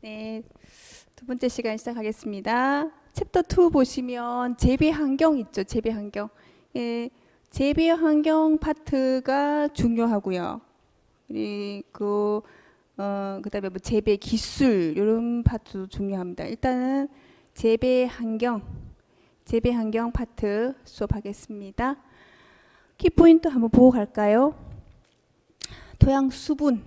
네, 두 번째 시간 시작하겠습니다. 챕터 2 보시면 재배 환경 있죠. 재배 환경. 예, 재배 환경 파트가 중요하고요. 그리고 그다음에 뭐 재배 기술 이런 파트도 중요합니다. 일단은 재배 환경 파트 수업하겠습니다. 키포인트 한번 보고 갈까요? 토양 수분,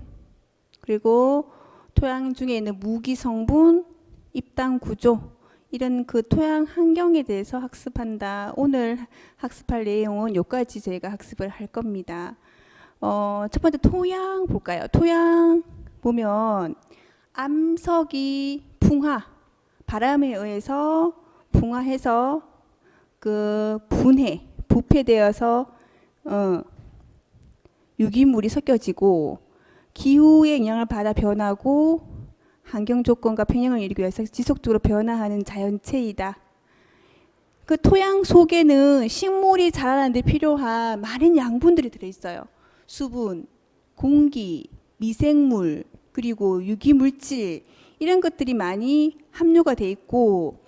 그리고 토양 중에 있는 무기 성분, 입당 구조, 이런 그 토양 환경에 대해서 학습한다. 오늘 학습할 내용은 여기까지 저희가 학습을 할 겁니다. 첫 번째 토양 볼까요? 토양 보면 암석이 풍화, 바람에 의해서 풍화해서 그 부패되어서 유기물이 섞여지고 기후의 영향을 받아 변하고 환경 조건과 평형을 이루기 위해서 지속적으로 변화하는 자연체이다. 그 토양 속에는 식물이 자라는 데 필요한 많은 양분들이 들어있어요. 수분, 공기, 미생물, 그리고 유기물질, 이런 것들이 많이 함유가 돼 있고,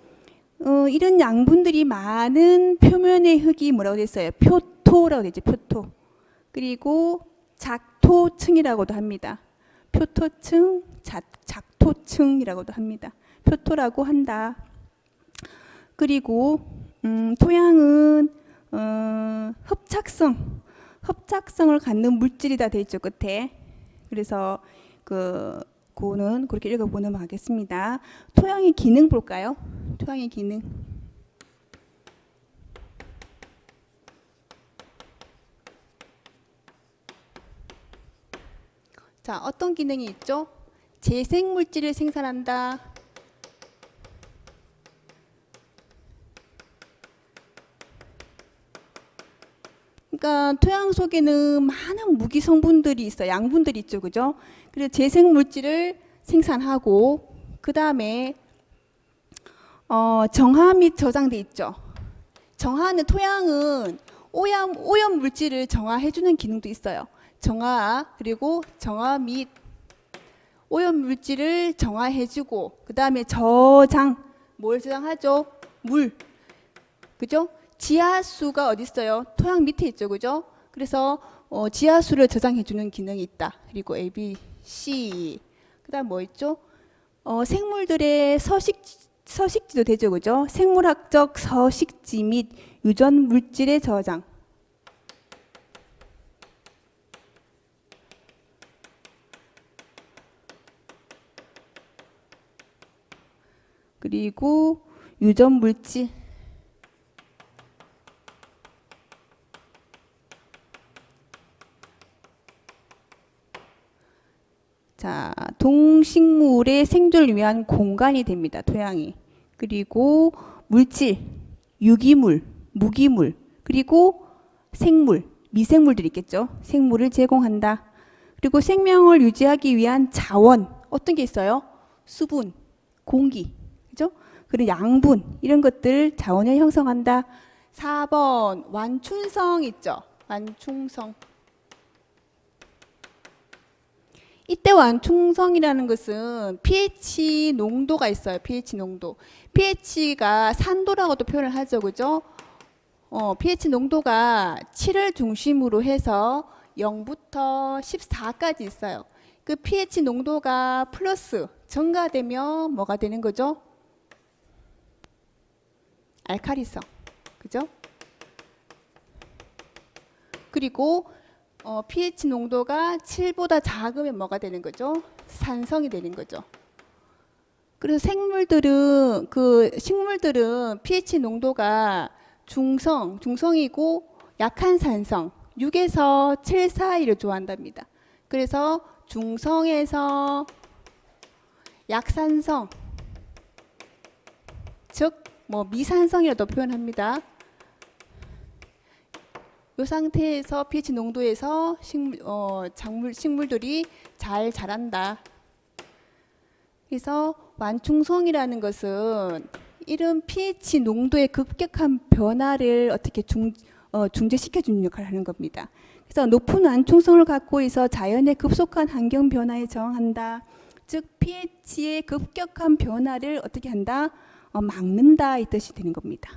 이런 양분들이 많은 표면의 흙이 뭐라고 돼 있어요? 표토라고 되죠. 표토. 그리고 작토층이라고도 합니다. 표토층, 작토층이라고도 합니다. 표토라고 한다. 그리고 토양은 흡착성을 갖는 물질이 다 돼 있죠, 끝에. 그래서 그거는 그렇게 읽어보면 하겠습니다. 토양의 기능 볼까요? 토양의 기능. 자, 어떤 기능이 있죠? 재생물질을 생산한다. 그러니까 토양 속에는 많은 무기 성분들이 있어요. 양분들이 있죠, 그죠? 그래서 재생물질을 생산하고, 그 다음에 정화 및 저장돼 있죠. 정화는 토양은 오염 물질을 정화해주는 기능도 있어요. 정화, 그리고 정화 및 오염 물질을 정화해주고, 그 다음에 저장, 뭘 저장하죠? 물, 그죠? 지하수가 어디 있어요? 토양 밑에 있죠, 그죠? 그래서 지하수를 저장해주는 기능이 있다. 그리고 A, B, C. 그 다음 뭐 있죠? 생물들의 서식지도 되죠, 그죠? 생물학적 서식지 및 유전 물질의 저장. 그리고 유전 물질. 자, 동식물의 생존을 위한 공간이 됩니다. 토양이. 그리고 물질, 유기물, 무기물, 그리고 생물, 미생물들이 있겠죠. 생물을 제공한다. 그리고 생명을 유지하기 위한 자원, 어떤 게 있어요? 수분, 공기, 그죠? 그리고 양분, 이런 것들 자원을 형성한다. 4번 완충성 있죠. 완충성. 이때 완충성이라는 것은 pH 농도가 있어요. pH 농도. pH가 산도라고도 표현을 하죠. 그죠? pH 농도가 7을 중심으로 해서 0부터 14까지 있어요. 그 pH 농도가 플러스 증가되면 뭐가 되는 거죠? 알칼리성. 그죠? 그리고 pH 농도가 7보다 작으면 뭐가 되는 거죠? 산성이 되는 거죠. 그래서 식물들은 pH 농도가 중성이고 약한 산성 6에서 7 사이를 좋아한답니다. 그래서 중성에서 약산성, 즉 뭐 미산성이라도 표현합니다. 이 상태에서 pH 농도에서 식물들이 잘 자란다. 그래서 완충성이라는 것은 이런 pH 농도의 급격한 변화를 어떻게 중재시켜주는 역할을 하는 겁니다. 그래서 높은 완충성을 갖고 있어 자연의 급속한 환경 변화에 저항한다. 즉 pH의 급격한 변화를 어떻게 한다? 막는다 이 뜻이 되는 겁니다.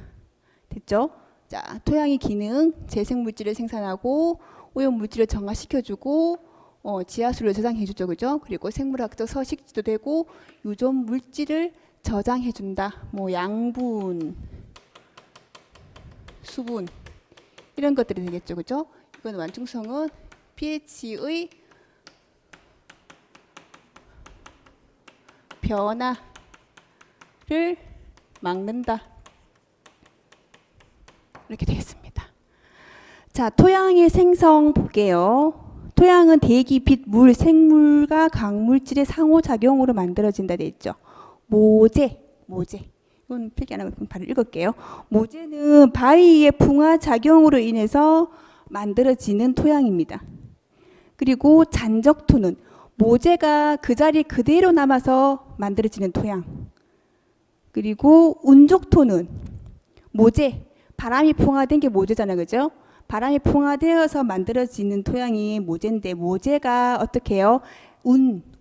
됐죠? 자, 토양의 기능, 재생물질을 생산하고 오염물질을 정화시켜주고 지하수를 저장해주죠, 그죠? 그리고 생물학적 서식지도 되고 유전 물질을 저장해준다. 뭐 양분, 수분 이런 것들이 되겠죠, 그죠? 이건 완충성은 pH의 변화를 막는다. 이렇게 되겠습니다. 자, 토양의 생성 볼게요. 토양은 대기, 빛, 물, 생물과 강물질의 상호작용으로 만들어진다 돼 있죠. 모재. 이건 필기 안 하고 바로 읽을게요. 모재는 바위의 풍화작용으로 인해서 만들어지는 토양입니다. 그리고 잔적토는 모재가 그 자리 그대로 남아서 만들어지는 토양. 그리고 운족토는 모재, 바람이 풍화된 게 모재잖아요, 그죠? 바람이 풍화되어서 만들어지는 토양이 모재인데 모재가 어떻게 해요?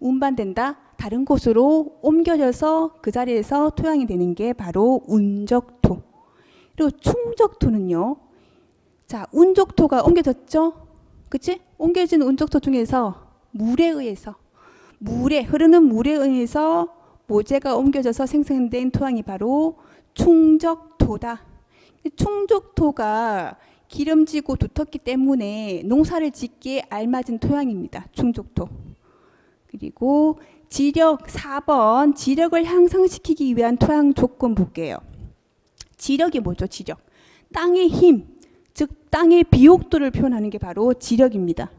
운반된다? 다른 곳으로 옮겨져서 그 자리에서 토양이 되는 게 바로 운적토. 그리고 충적토는요. 자, 운적토가 옮겨졌죠? 그치? 옮겨진 운적토 중에서 흐르는 물에 의해서 모재가 옮겨져서 생성된 토양이 바로 충적토다. 충적토가 기름지고 두텁기 때문에 농사를 짓기에 알맞은 토양입니다. 충적토. 그리고 지력 4번 지력을 향상시키기 위한 토양 조건 볼게요. 지력이 뭐죠? 지력. 땅의 힘, 즉 땅의 비옥도를 표현하는 게 바로 지력입니다.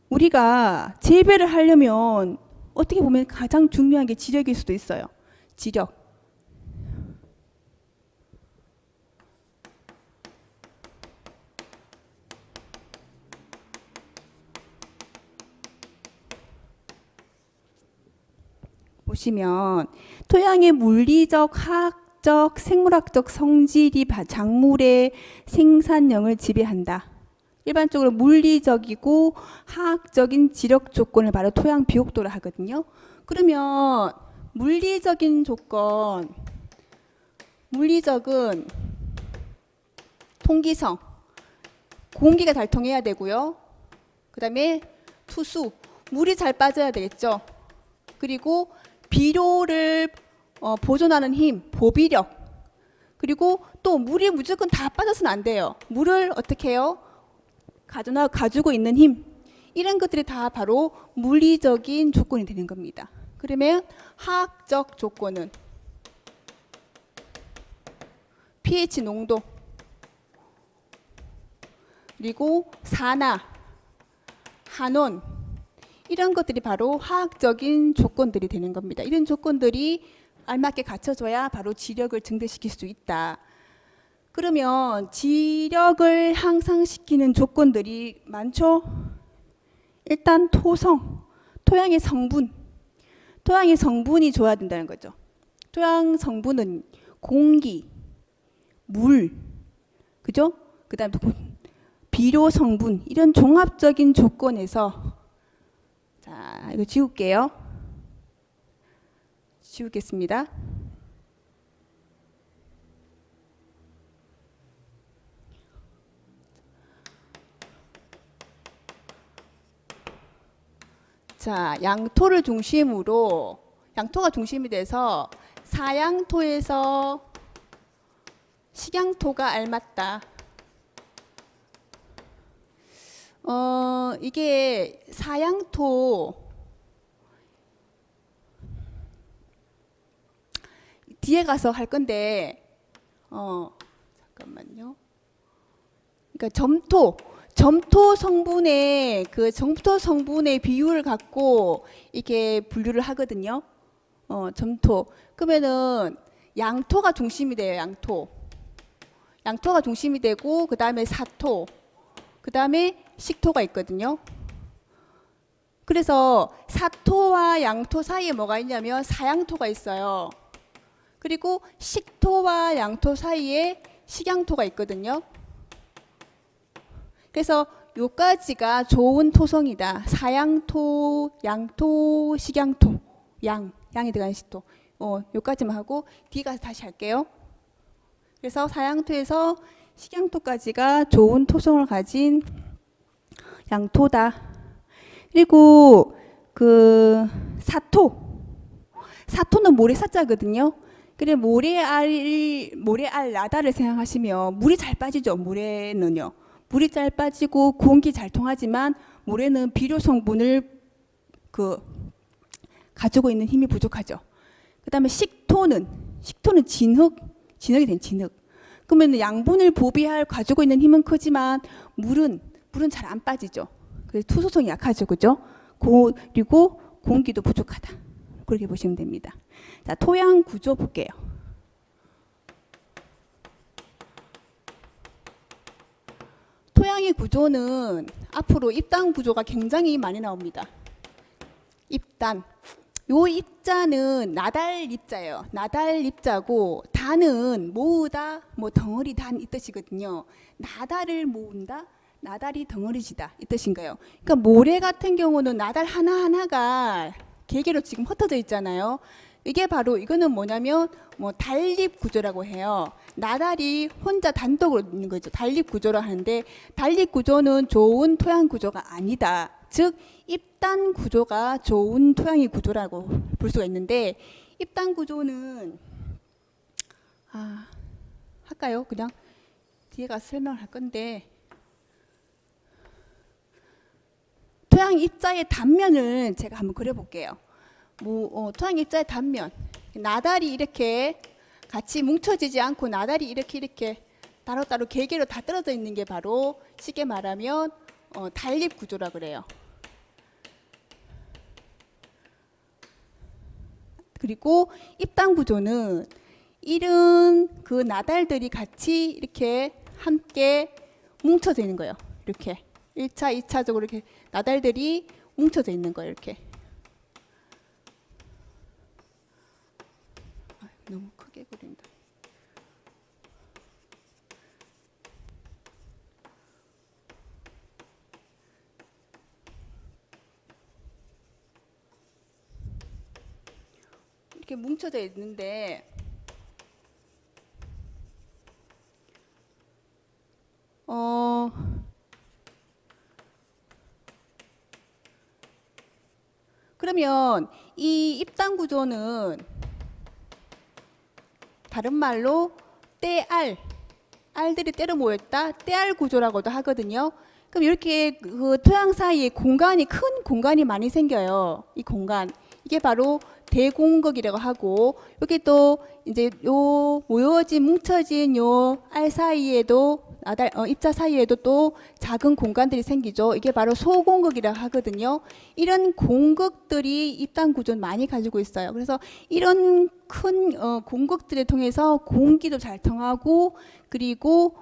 우리가 재배를 하려면 어떻게 보면 가장 중요한 게 지력일 수도 있어요. 지력. 보시면 토양의 물리적, 화학적, 생물학적 성질이 작물의 생산량을 지배한다. 일반적으로 물리적이고 화학적인 지력 조건을 바로 토양 비옥도를 하거든요. 그러면 물리적인 조건, 물리적은 통기성, 공기가 잘 통해야 되고요. 그 다음에 투수, 물이 잘 빠져야 되겠죠. 그리고 비료를 보존하는 힘, 보비력. 그리고 또 물이 무조건 다 빠져서는 안 돼요. 물을 어떻게 해요? 가지고 있는 힘. 이런 것들이 다 바로 물리적인 조건이 되는 겁니다. 그러면 화학적 조건은 pH 농도, 그리고 산화, 한온, 이런 것들이 바로 화학적인 조건들이 되는 겁니다. 이런 조건들이 알맞게 갖춰져야 바로 지력을 증대시킬 수 있다. 그러면 지력을 향상시키는 조건들이 많죠? 일단 토성, 토양의 성분. 토양의 성분이 좋아야 된다는 거죠. 토양 성분은 공기, 물, 그죠? 그 다음에 비료 성분, 이런 종합적인 조건에서, 자, 이거 지울게요. 지우겠습니다. 자, 양토를 중심으로, 양토가 중심이 돼서 사양토에서 식양토가 알맞다. 이게 사양토, 뒤에 가서 할 건데, 잠깐만요. 그러니까 점토 성분의 비율을 갖고 이렇게 분류를 하거든요. 점토. 그러면은 양토가 중심이 돼요. 양토가 중심이 되고, 그 다음에 사토, 그 다음에 식토가 있거든요. 그래서 사토와 양토 사이에 뭐가 있냐면 사양토가 있어요. 그리고 식토와 양토 사이에 식양토가 있거든요. 그래서 요까지가 좋은 토성이다. 사양토, 양토, 식양토. 양이 들어가는 식토. 요까지만 하고 뒤에 가서 다시 할게요. 그래서 사양토에서 식양토까지가 좋은 토성을 가진 양토다. 그리고 그 사토는 모래사자거든요. 그래 모래알 나다를 생각하시면 물이 잘 빠지죠. 모래는요. 물이 잘 빠지고 공기 잘 통하지만 모래는 비료 성분을 가지고 있는 힘이 부족하죠. 그다음에 식토는 진흙이 된 진흙. 그러면 양분을 보비할 가지고 있는 힘은 크지만 물은 잘 안 빠지죠. 그래서 투수성이 약하죠, 그죠? 그리고 공기도 부족하다. 그렇게 보시면 됩니다. 자, 토양 구조 볼게요. 토양의 구조는 앞으로 입단 구조가 굉장히 많이 나옵니다. 입단. 요 입자는 나달 입자예요. 나달 입자고 단은 모으다, 덩어리 단 이 뜻이거든요. 나달을 모은다, 나달이 덩어리지다 이 뜻인가요? 그러니까 모래 같은 경우는 나달 하나하나가 개개로 지금 흩어져 있잖아요. 이게 바로 이거는 뭐냐면 달립 구조라고 해요. 나달이 혼자 단독으로 있는 거죠. 달립 구조로 하는데 달립 구조는 좋은 토양 구조가 아니다. 즉 입단 구조가 좋은 토양의 구조라고 볼 수가 있는데 입단 구조는 할까요? 그냥 뒤에 가서 설명을 할 건데 토양 입자의 단면을 제가 한번 그려볼게요. 토양 입자의 단면 나달이 이렇게 같이 뭉쳐지지 않고 나달이 이렇게 따로따로 개개로 다 떨어져 있는 게 바로 쉽게 말하면 달립 구조라 그래요. 그리고 입단 구조는 이런 그 나달들이 같이 이렇게 함께 뭉쳐져 있는 거예요. 이렇게 1차, 2차적으로 이렇게 나달들이 뭉쳐져 있는 거예요. 이렇게. 너무 크게 그린다. 이렇게 뭉쳐져 있는데 그러면 이 입단 구조는 다른 말로 알들이 때로 모였다 떼알 구조라고도 하거든요. 그럼 이렇게 그 토양 사이에 큰 공간이 많이 생겨요. 이 공간 이게 바로 대공극이라고 하고 여기 또 이제 요 모여진 뭉쳐진 요 알 사이에도 입자 사이에도 또 작은 공간들이 생기죠. 이게 바로 소공극이라고 하거든요. 이런 공극들이 입단 구조는 많이 가지고 있어요. 그래서 이런 큰 공극들을 통해서 공기도 잘 통하고 그리고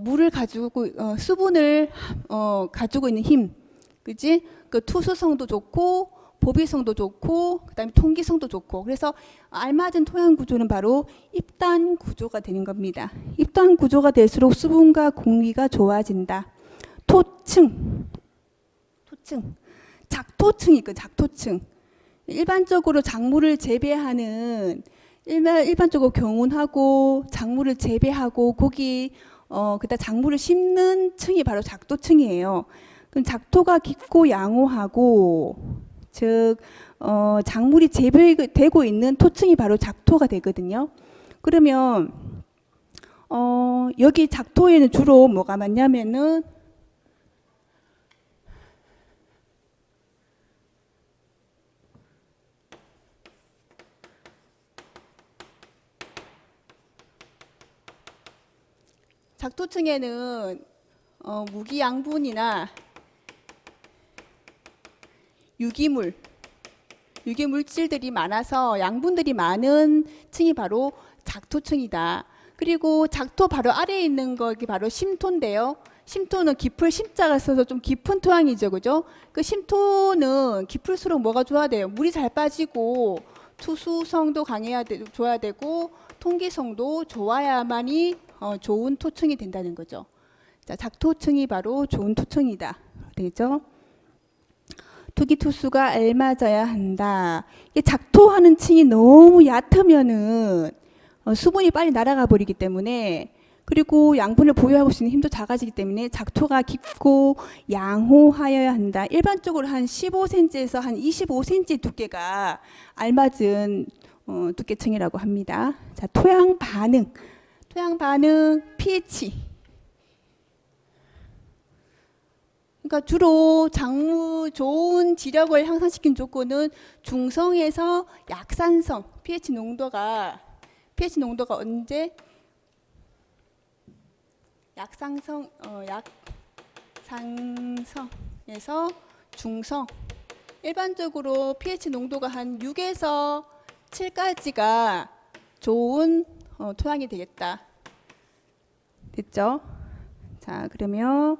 물을 가지고 수분을 가지고 있는 힘, 그지? 그 투수성도 좋고 보비성도 좋고 그다음에 통기성도 좋고 그래서 알맞은 토양 구조는 바로 입단 구조가 되는 겁니다. 입단 구조가 될수록 수분과 공기가 좋아진다. 토층, 작토층이 있고 작토층. 일반적으로 작물을 재배하는 일반적으로 경운하고 작물을 재배하고 거기 그다음 작물을 심는 층이 바로 작토층이에요. 그럼 작토가 깊고 양호하고 즉 작물이 재배되고 있는 토층이 바로 작토가 되거든요. 그러면 여기 작토에는 주로 뭐가 많냐면은 작토층에는 무기양분이나 유기물질들이 많아서 양분들이 많은 층이 바로 작토층이다. 그리고 작토 바로 아래에 있는 것이 바로 심토인데요. 심토는 깊을 심자가 써서 좀 깊은 토양이죠, 그죠? 그 심토는 깊을수록 뭐가 좋아야 돼요? 물이 잘 빠지고 투수성도 좋아야 되고 통기성도 좋아야만이 좋은 토층이 된다는 거죠. 자, 작토층이 바로 좋은 토층이다. 되죠? 투기투수가 알맞아야 한다. 이게 작토하는 층이 너무 얕으면은 수분이 빨리 날아가 버리기 때문에, 그리고 양분을 보유하고 있는 힘도 작아지기 때문에 작토가 깊고 양호하여야 한다. 일반적으로 한 15cm에서 한 25cm 두께가 알맞은 두께층이라고 합니다. 자, 토양 반응. 토양 반응 pH. 그러니까 주로 작물 좋은 지력을 향상시킨 조건은 중성에서 약산성. pH 농도가 언제 약상성에서 중성. 일반적으로 pH 농도가 한 6에서 7까지가 좋은 토양이 되겠다. 됐죠? 자, 그러면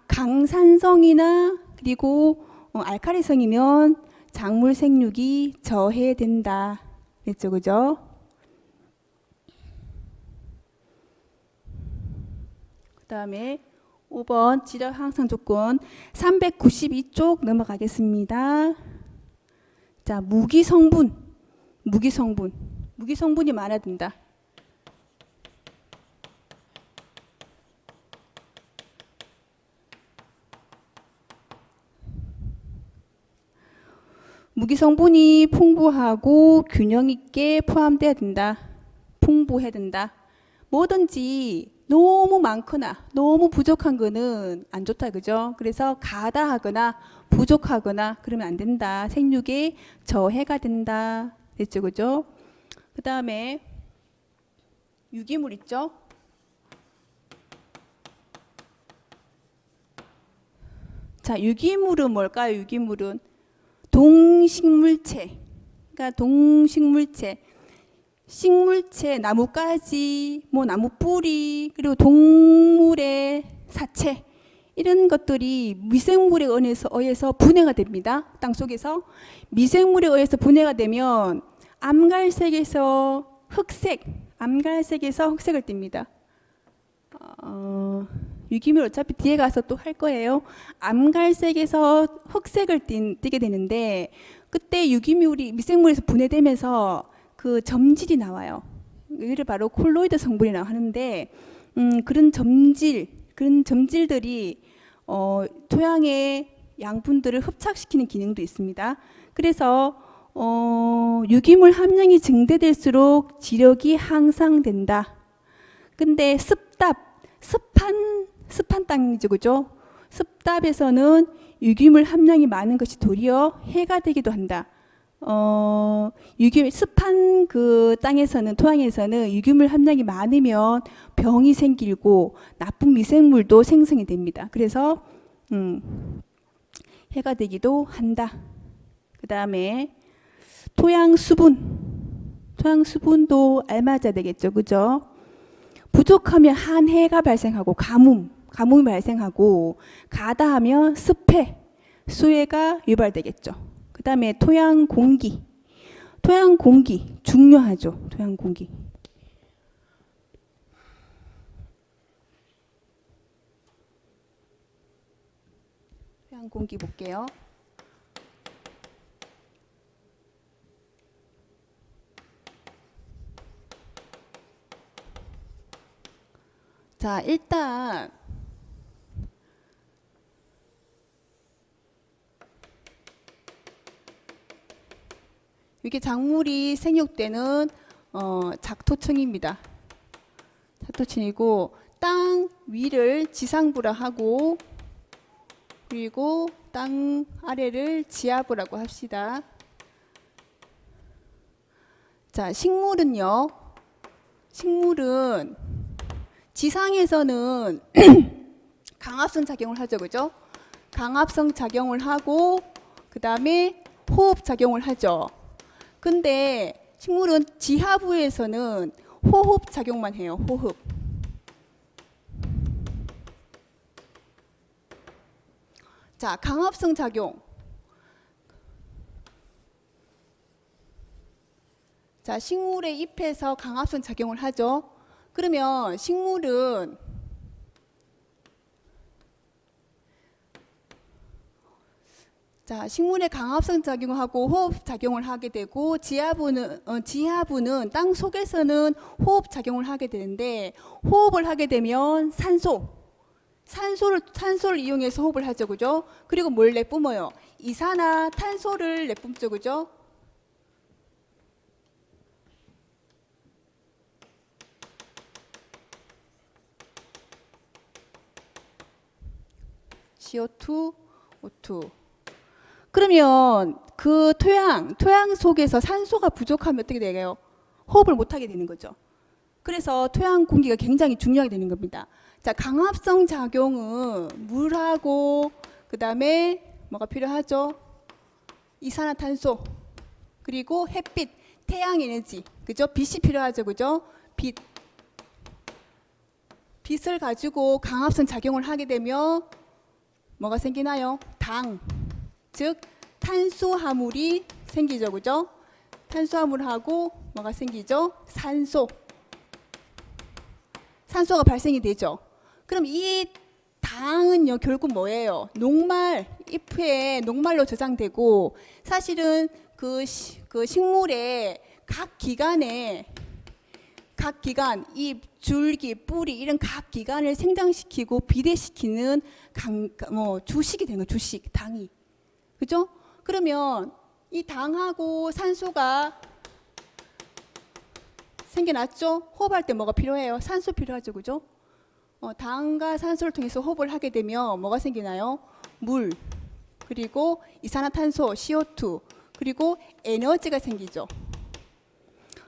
강산성이나 그리고 알칼리성이면 작물 생육이 저해된다. 됐죠? 그죠? 그 다음에 5번 지력 향상 조건 392쪽 넘어가겠습니다. 자, 무기성분이 많아야 된다. 무기성분이 풍부하고 균형 있게 포함돼야 된다. 풍부해야 된다. 뭐든지 너무 많거나 너무 부족한 거는 안 좋다, 그죠? 그래서 가다하거나 부족하거나 그러면 안 된다. 생육에 저해가 된다. 됐죠, 그죠? 그 다음에 유기물 있죠? 자, 유기물은 뭘까요? 유기물은 동식물체. 그러니까 동식물체. 식물체, 나뭇가지, 나무 뿌리, 그리고 동물의 사체, 이런 것들이 미생물에 의해서 분해가 됩니다. 땅 속에서 미생물에 의해서 분해가 되면 암갈색에서 흑색을 띱니다. 유기물 어차피 뒤에 가서 또 할 거예요. 암갈색에서 흑색을 띠게 되는데, 그때 유기물이 미생물에서 분해되면서 그 점질이 나와요. 이를 바로 콜로이드 성분이라고 하는데, 그런 점질들이 토양의 양분들을 흡착시키는 기능도 있습니다. 그래서 유기물 함량이 증대될수록 지력이 향상된다. 근데 습한 땅이죠, 그죠? 습답에서는 유기물 함량이 많은 것이 도리어 해가 되기도 한다. 습한 그 토양에서는 유기물 함량이 많으면 병이 생기고 나쁜 미생물도 생성이 됩니다. 그래서 해가 되기도 한다. 그 다음에 토양 수분도 알맞아야 되겠죠, 그죠? 부족하면 한해가 발생하고 가뭄이 발생하고, 가다하면 수해가 유발되겠죠. 그 다음에 토양 공기 중요하죠. 토양 공기. 토양 공기 볼게요. 자, 일단 이게 작물이 생육되는 작토층입니다. 작토층이고, 땅 위를 지상부라 하고, 그리고 땅 아래를 지하부라고 합시다. 자, 식물은 지상에서는 강압성 작용을 하죠, 그죠? 강압성 작용을 하고, 그 다음에 호흡 작용을 하죠. 근데 식물은 지하부에서는 호흡 작용만 해요. 호흡. 자, 강압성 작용. 자, 식물의 잎에서 강압성 작용을 하죠. 그러면 식물은 자, 식물의 강합성 작용하고 호흡 작용을 하게 되고 지하부는 땅 속에서는 호흡 작용을 하게 되는데 호흡을 하게 되면 산소를 이용해서 호흡을 하죠, 그죠? 그리고 뭘 내뿜어요? 이산화탄소를 내뿜죠, 그죠? CO2, O2. 그러면 그 토양 속에서 산소가 부족하면 어떻게 돼요? 호흡을 못하게 되는 거죠. 그래서 토양 공기가 굉장히 중요하게 되는 겁니다. 자, 강합성 작용은 물하고 그 다음에 뭐가 필요하죠? 이산화탄소 그리고 햇빛, 태양 에너지, 그죠? 빛이 필요하죠, 그죠? 빛을 가지고 강합성 작용을 하게 되면 뭐가 생기나요? 즉 탄수화물이 생기죠, 그죠? 탄수화물하고 뭐가 생기죠? 산소가 발생이 되죠. 그럼 이 당은요 결국 뭐예요? 잎에 녹말로 저장되고 사실은 그 식물의 각 기관, 잎, 줄기, 뿌리 이런 각 기관을 생장시키고 비대시키는 주식이 되는 거예요. 당이. 그죠? 그러면 이 당하고 산소가 생겨났죠? 호흡할 때 뭐가 필요해요? 산소 필요하죠, 그죠? 당과 산소를 통해서 호흡을 하게 되면 뭐가 생기나요? 물, 그리고 이산화탄소, CO2, 그리고 에너지가 생기죠.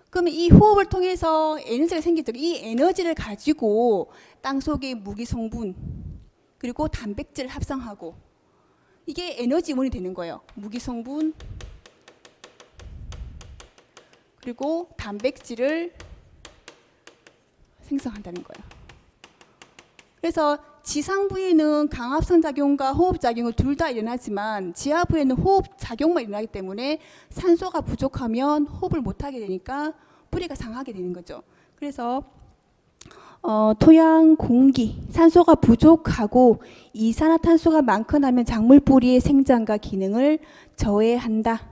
그러면 이 호흡을 통해서 에너지가 생기죠. 이 에너지를 가지고 땅 속의 무기 성분, 그리고 단백질을 합성하고 이게 에너지 원이 되는 거예요. 무기 성분, 그리고 단백질을 생성한다는 거예요. 그래서 지상부에는 강합성 작용과 호흡 작용을 둘 다 일어나지만 지하부에는 호흡 작용만 일어나기 때문에 산소가 부족하면 호흡을 못하게 되니까 뿌리가 상하게 되는 거죠. 그래서 토양 공기, 산소가 부족하고 이산화탄소가 많거나 하면 작물 뿌리의 생장과 기능을 저해한다.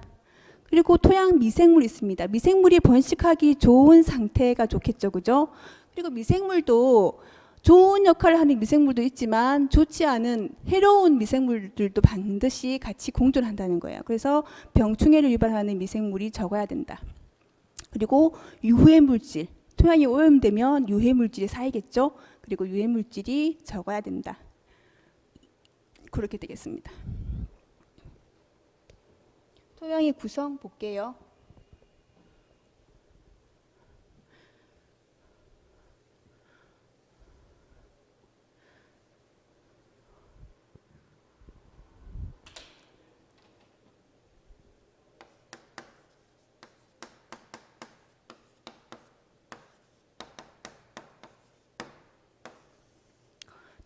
그리고 토양 미생물이 있습니다. 미생물이 번식하기 좋은 상태가 좋겠죠, 그죠? 그리고 미생물도 좋은 역할을 하는 미생물도 있지만 좋지 않은 해로운 미생물들도 반드시 같이 공존한다는 거예요. 그래서 병충해를 유발하는 미생물이 적어야 된다. 그리고 유해 물질, 토양이 오염되면 유해 물질이 쌓이겠죠. 그리고 유해 물질이 적어야 된다. 그렇게 되겠습니다. 토양의 구성 볼게요.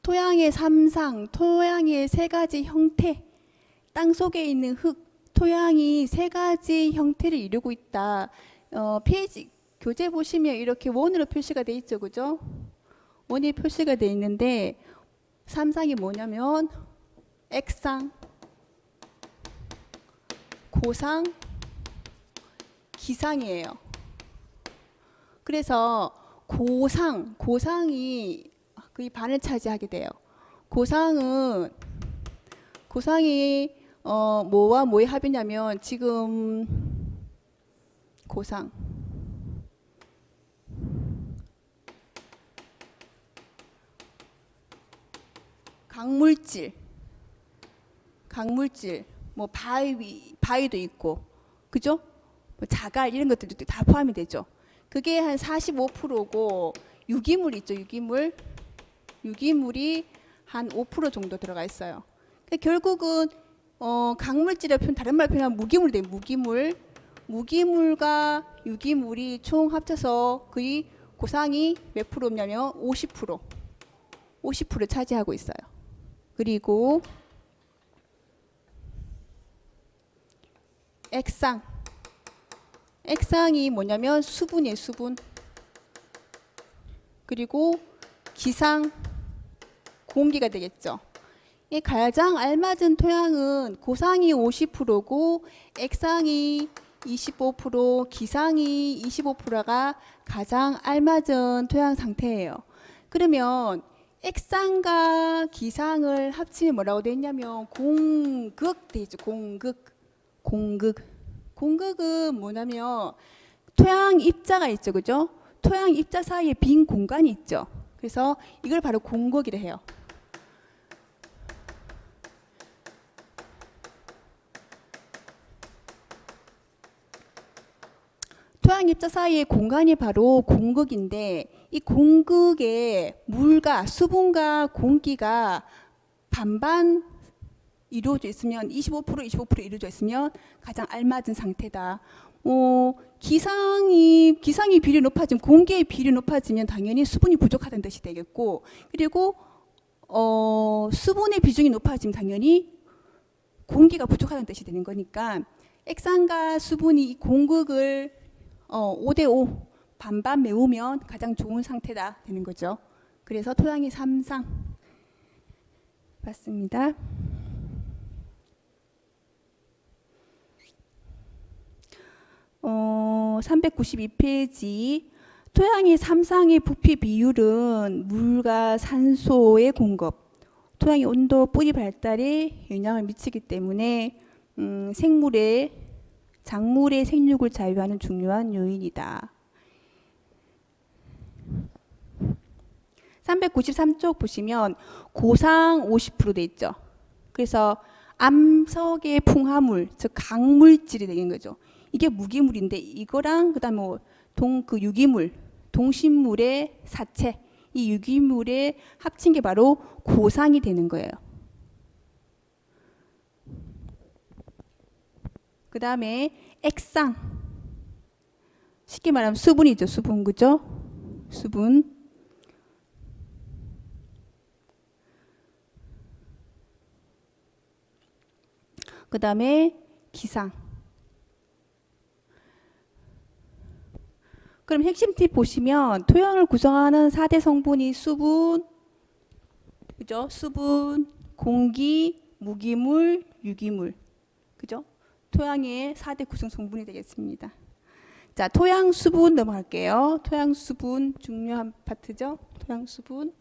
토양의 삼상, 토양의 세 가지 형태, 땅 속에 있는 흙, 토양이 세 가지 형태를 이루고 있다. 페이지 교재 보시면 이렇게 원으로 표시가 돼 있죠, 그죠? 원이 표시가 돼 있는데 삼상이 뭐냐면 액상, 고상, 기상이에요. 그래서 고상이 거의 반을 차지하게 돼요. 고상이 뭐와 뭐의 합이냐면 지금 고상 강물질 뭐 바위도 있고 그죠? 뭐 자갈 이런 것들도 다 포함이 되죠. 그게 한 45%고 유기물 있죠. 유기물이 한 5% 정도 들어가 있어요. 결국은 강물질의 다른 말 표현하면 무기물이 돼요. 무기물과 유기물이 총 합쳐서 거의 고상이 몇 프로냐면 50%를 차지하고 있어요. 그리고 액상이 뭐냐면 수분이에요. 수분. 그리고 기상 공기가 되겠죠. 이 가장 알맞은 토양은 고상이 50%고 액상이 25%, 기상이 25%가 가장 알맞은 토양 상태예요. 그러면 액상과 기상을 합치면 뭐라고 돼 있냐면 공극 돼 있죠. 공극은 뭐냐면 토양 입자가 있죠. 그죠? 토양 입자 사이에 빈 공간이 있죠. 그래서 이걸 바로 공극이라 해요. 토양 입자 사이의 공간이 바로 공극인데 이 공극에 물과 수분과 공기가 반반 이루어져 있으면 25% 이루어져 있으면 가장 알맞은 상태다. 기상이 비율이 높아지면 공기의 비율이 높아지면 당연히 수분이 부족하다는 뜻이 되겠고, 그리고 수분의 비중이 높아지면 당연히 공기가 부족하다는 뜻이 되는 거니까 액상과 수분이 이 공극을 5대5 반반 메우면 가장 좋은 상태다 되는 거죠. 그래서 토양이 3상 맞습니다. 어, 392페이지 토양의 3상의 부피 비율은 물과 산소의 공급, 토양의 온도, 뿌리 발달에 영향을 미치기 때문에 작물의 생육을 자유하는 중요한 요인이다. 393쪽 보시면 고상 50% 돼 있죠. 그래서 암석의 풍화물, 즉 강물질이 되는 거죠. 이게 무기물인데 이거랑 그다음에 유기물, 동식물의 사체, 이 유기물에 합친 게 바로 고상이 되는 거예요. 그 다음에 액상, 쉽게 말하면 수분이죠. 수분, 그죠? 수분. 그 다음에 기상. 그럼 핵심 팁 보시면 토양을 구성하는 4대 성분이 수분, 그죠? 수분, 공기, 무기물, 유기물, 그죠? 토양의 4대 구성 성분이 되겠습니다. 자, 토양 수분 넘어갈게요. 토양 수분 중요한 파트죠. 토양 수분.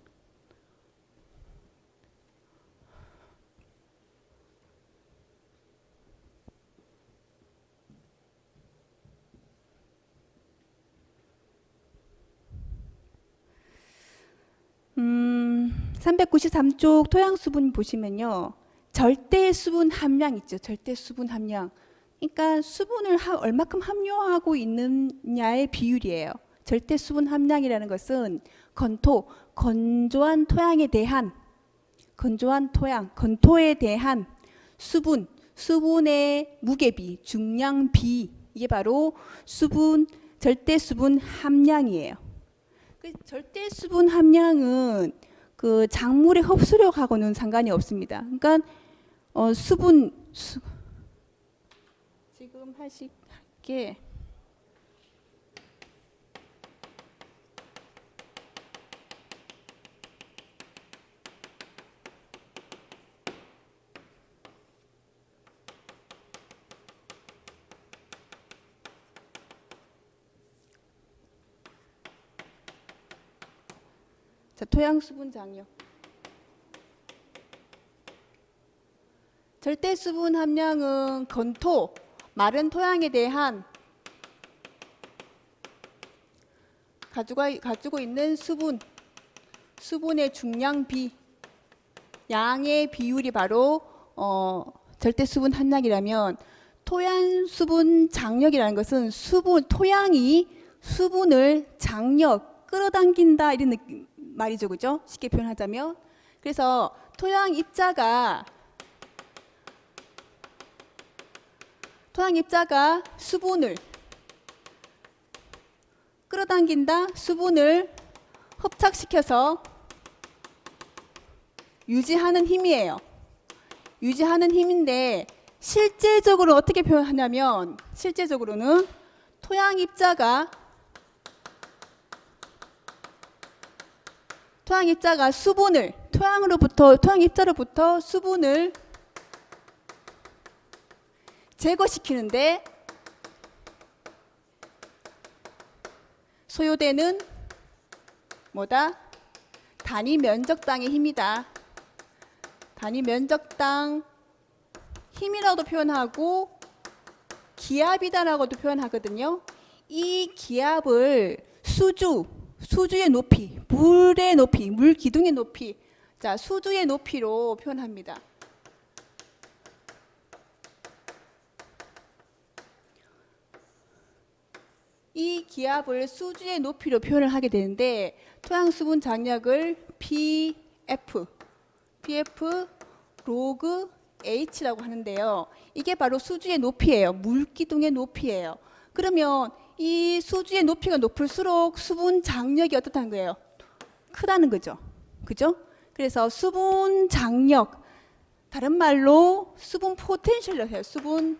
음, 393쪽 토양 수분 보시면요. 절대 수분 함량 있죠. 절대 수분 함량. 그러니까 수분을 얼마큼 함유하고 있느냐의 비율이에요. 절대 수분 함량이라는 것은 건조한 토양에 대한 건토에 대한 수분의 무게비, 중량비, 이게 바로 절대 수분 함량이에요. 그 절대 수분 함량은 그 작물의 흡수력하고는 상관이 없습니다. 그러니까 지금 할게 자, 토양 수분 장려. 절대 수분 함량은 마른 토양에 대한 가지고 있는 수분의 중량비, 양의 비율이 바로 절대 수분 함량이라면, 토양 수분 장력이라는 것은 토양이 수분을 끌어당긴다 이런 말이죠, 그죠? 쉽게 표현하자면. 그래서 토양 입자가 수분을 끌어당긴다, 수분을 흡착시켜서 유지하는 힘이에요. 유지하는 힘인데 실제적으로 어떻게 표현하냐면, 실제적으로는 토양 입자가 토양 입자가 수분을 토양 입자로부터 수분을 제거시키는데 소요되는 뭐다? 단위 면적당의 힘이다. 단위 면적당 힘이라고도 표현하고 기압이다라고도 표현하거든요. 이 기압을 수주의 높이, 물의 높이, 물 기둥의 높이, 자 수주의 높이로 표현합니다. 이 기압을 수주의 높이로 표현을 하게 되는데 토양 수분 장력을 PF 로그 H라고 하는데요. 이게 바로 수주의 높이예요. 물기둥의 높이예요. 그러면 이 수주의 높이가 높을수록 수분 장력이 어떻다는 거예요? 크다는 거죠. 그죠? 그래서 수분 장력, 다른 말로 수분 포텐셜이라고 해요. 수분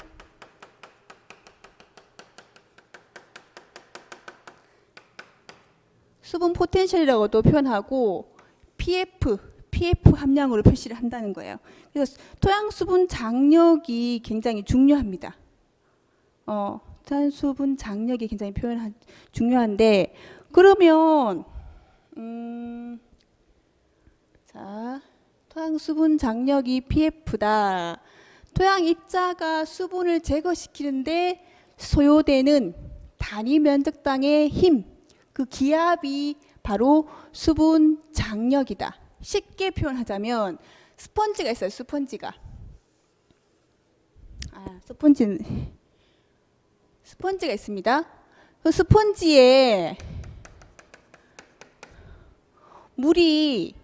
포텐셜이라고도 표현하고 PF 함량으로 표시를 한다는 거예요. 그래서 토양 수분 장력이 굉장히 중요합니다. 토양 수분 장력이 굉장히 중요한데 그러면 자 토양 수분 장력이 PF다. 토양 입자가 수분을 제거시키는데 소요되는 단위 면적당의 힘, 그 기압이 바로 수분 장력이다. 쉽게 표현하자면 스펀지가 있어요. 스펀지가 있습니다. 그 스펀지에 물이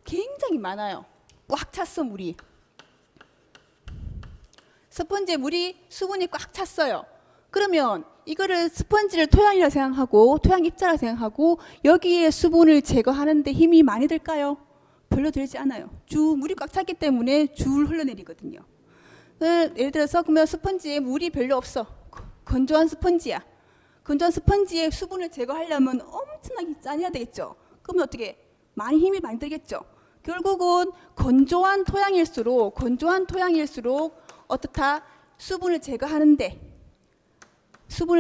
굉장히 많아요. 꽉 찼어. 물이 스펀지에 수분이 꽉 찼어요. 그러면 이거를 스펀지를 토양이라 생각하고 토양 입자라 생각하고 여기에 수분을 제거하는데 힘이 많이 들까요? 별로 들지 않아요. 물이 꽉 찼기 때문에 줄 흘러내리거든요. 예를 들어서 그러면 스펀지에 물이 별로 없어. 건조한 스펀지야. 건조한 스펀지에 수분을 제거하려면 엄청나게 짜내야 되겠죠. 그러면 어떻게? 힘이 많이 들겠죠. 결국은 건조한 토양일수록 어떻다? 수분을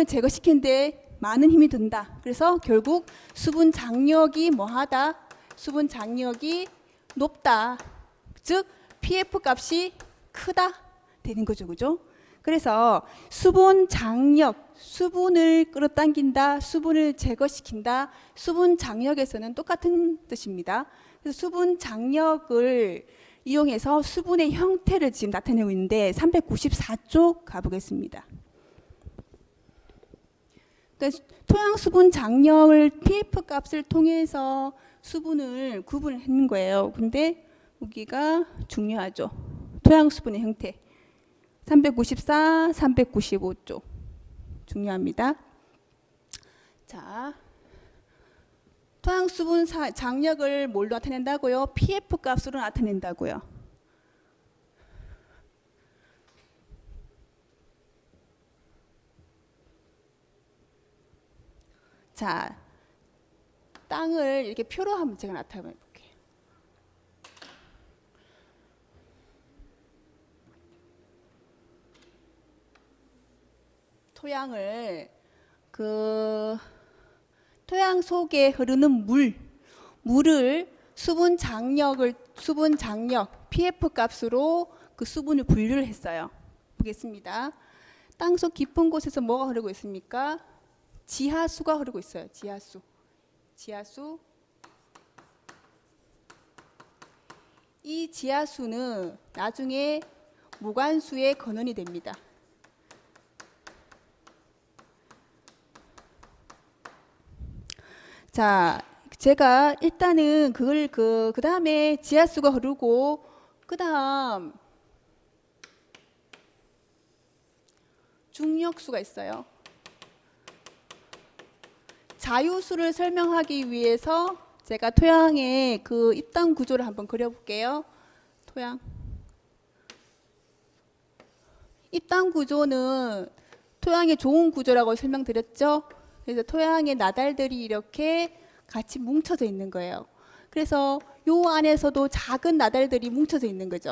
제거시키는데 많은 힘이 든다. 그래서 결국 수분 장력이 뭐하다? 수분 장력이 높다. 즉 PF 값이 크다 되는 거죠. 그죠? 그래서 수분 장력, 수분을 끌어당긴다, 수분을 제거시킨다. 수분 장력에서는 똑같은 뜻입니다. 그래서 수분 장력을 이용해서 수분의 형태를 지금 나타내고 있는데 394쪽 가보겠습니다. 그러니까 토양 수분 장력을 PF 값을 통해서 수분을 구분을 했는 거예요. 근데 여기가 중요하죠. 토양 수분의 형태. 394, 395쪽 중요합니다. 자, 토양 수분 장력을 뭘로 나타낸다고요? PF 값으로 나타낸다고요. 자, 땅을 이렇게 표로 한번 제가 나타내 볼게요. 토양을 토양 속에 흐르는 물을 수분 장력 PF 값으로 그 수분을 분류를 했어요. 보겠습니다. 땅속 깊은 곳에서 뭐가 흐르고 있습니까? 지하수가 흐르고 있어요. 지하수. 이 지하수는 나중에 무관수의 근원이 됩니다. 자, 제가 일단은 그걸 그 다음에 지하수가 흐르고 그 다음 중력수가 있어요. 자유수를 설명하기 위해서 제가 토양의 그 입당 구조를 한번 그려볼게요. 토양. 입당 구조는 토양의 좋은 구조라고 설명드렸죠. 그래서 토양의 나달들이 이렇게 같이 뭉쳐져 있는 거예요. 그래서 요 안에서도 작은 나달들이 뭉쳐져 있는 거죠.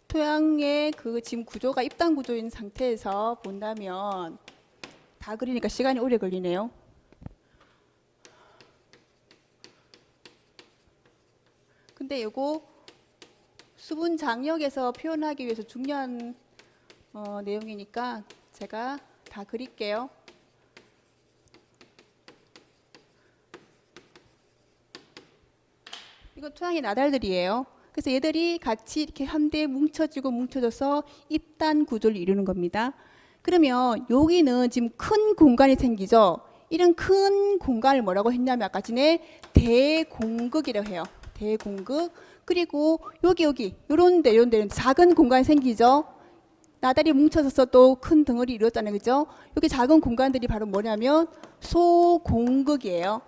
토양의 그 지금 구조가 입단 구조인 상태에서 본다면 다 그리니까 시간이 오래 걸리네요. 근데 이거 수분 장력에서 표현하기 위해서 중요한 내용이니까 제가 다 그릴게요. 이거 토양의 나달들이에요. 그래서 얘들이 같이 이렇게 한데 뭉쳐지고 뭉쳐져서 입단 구조를 이루는 겁니다. 그러면 여기는 지금 큰 공간이 생기죠. 이런 큰 공간을 뭐라고 했냐면 아까 전에 대공극이라고 해요. 대공극. 그리고 여기 요런 데는 작은 공간이 생기죠. 나달이 뭉쳐져서 또 큰 덩어리 이루었잖아요. 그죠? 여기 작은 공간들이 바로 뭐냐면 소공극이에요.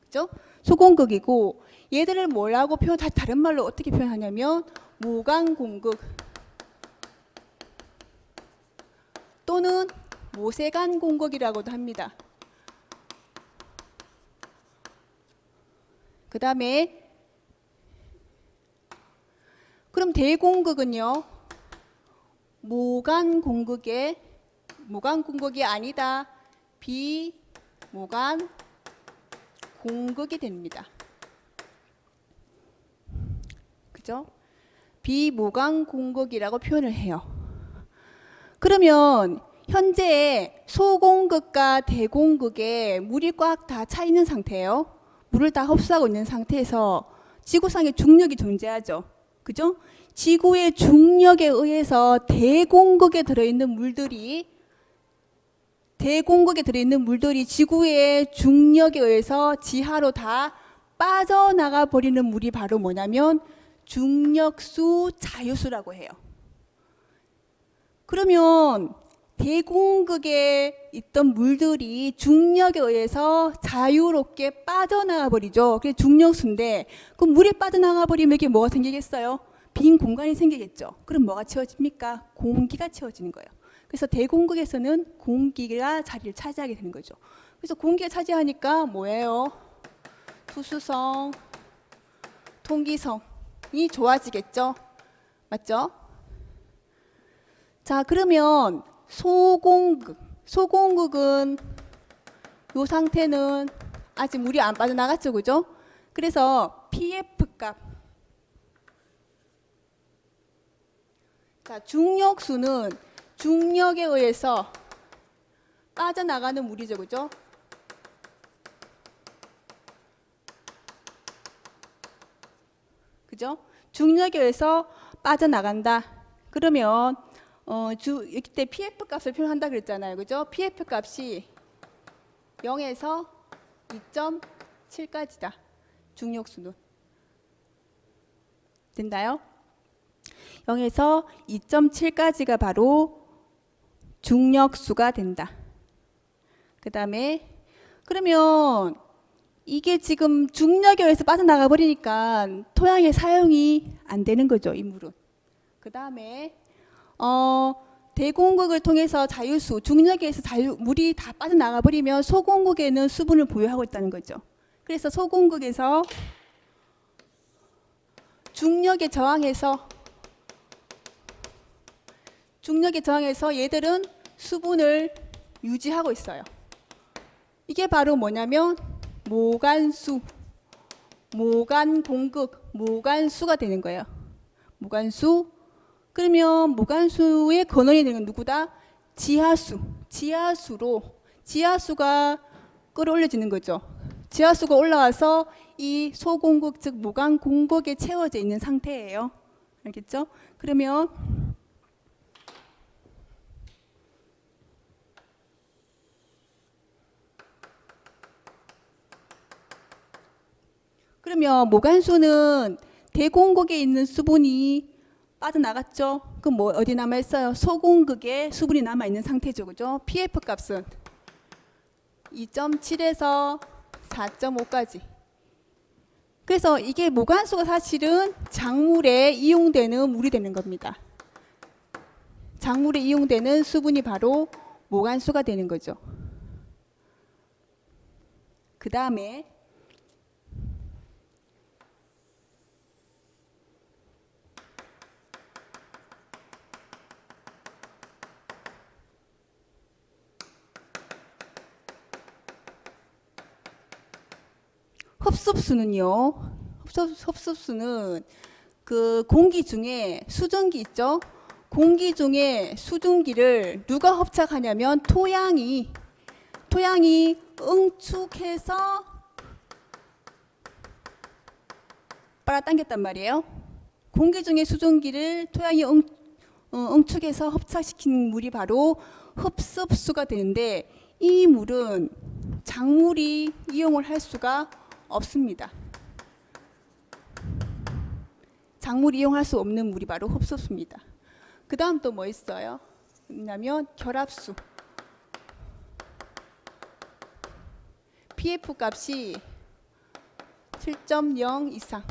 그죠? 소공극이고 얘들을 뭐라고 다른 말로 어떻게 표현하냐면 모간공극 또는 모세간공극이라고도 합니다. 그 다음에 그럼 대공극은요, 모간공극이 아니다, 비모간공극이 됩니다. 그죠? 비모간공극이라고 표현을 해요. 그러면 현재 소공극과 대공극에 물이 꽉 다 차 있는 상태예요. 물을 다 흡수하고 있는 상태에서 지구상에 중력이 존재하죠. 그죠? 지구의 중력에 의해서 대공극에 들어있는 물들이 지구의 중력에 의해서 지하로 다 빠져나가 버리는 물이 바로 뭐냐면 중력수, 자유수라고 해요. 그러면 대공극에 있던 물들이 중력에 의해서 자유롭게 빠져나가 버리죠. 그게 중력수인데 그럼 물이 빠져나가 버리면 이게 뭐가 생기겠어요? 빈 공간이 생기겠죠. 그럼 뭐가 채워집니까? 공기가 채워지는 거예요. 그래서 대공극에서는 공기가 자리를 차지하게 되는 거죠. 그래서 공기가 차지하니까 뭐예요? 투수성, 통기성이 좋아지겠죠. 맞죠? 자, 그러면 소공극은 이 상태는 아직 물이 안 빠져나갔죠. 그죠? 그래서 PF값, 자, 중력수는 중력에 의해서 빠져나가는 물이죠. 그죠? 그죠? 중력에 의해서 빠져나간다. 그러면 이때 PF 값을 표현한다 그랬잖아요. 그죠? PF 값이 0에서 2.7까지다. 중력수는. 된다요? 0에서 2.7까지가 바로 중력수가 된다. 그 다음에 그러면 이게 지금 중력에 의해서 빠져나가 버리니까 토양에 사용이 안 되는 거죠. 이 물은. 그 다음에 대공극을 통해서 자유수, 중력에 의해서 물이 다 빠져나가 버리면 소공극에는 수분을 보유하고 있다는 거죠. 그래서 소공극에서 중력에 저항해서 얘들은 수분을 유지하고 있어요. 이게 바로 뭐냐면 모간수, 모간공극, 모간수가 되는 거예요. 모간수. 그러면 모간수의 근원이 되는 건 누구다? 지하수가 끌어올려지는 거죠. 지하수가 올라와서 이 소공극, 즉 모간공극에 채워져 있는 상태예요. 알겠죠? 그러면 모간수는 대공극에 있는 수분이 빠져나갔죠. 그럼 뭐 어디 남아 있어요? 소공극에 수분이 남아 있는 상태죠. 그죠? PF 값은 2.7에서 4.5까지. 그래서 이게 모관수가 사실은 작물에 이용되는 물이 되는 겁니다. 작물에 이용되는 수분이 바로 모관수가 되는 거죠. 그 다음에 흡습수는요. 흡습수는 그 공기 중에 수증기 있죠. 공기 중에 수증기를 누가 흡착하냐면 토양이 응축해서 빨아당겼단 말이에요. 공기 중에 수증기를 토양이 응축해서 흡착시킨 물이 바로 흡습수가 되는데 이 물은 작물이 이용을 할 수가 없습니다. 작물이 이용할 수 없는 물이 바로 흡습수입니다. 그 다음 또 뭐 있어요? 뭐냐면 결합수. pF 값이 7.0 이상.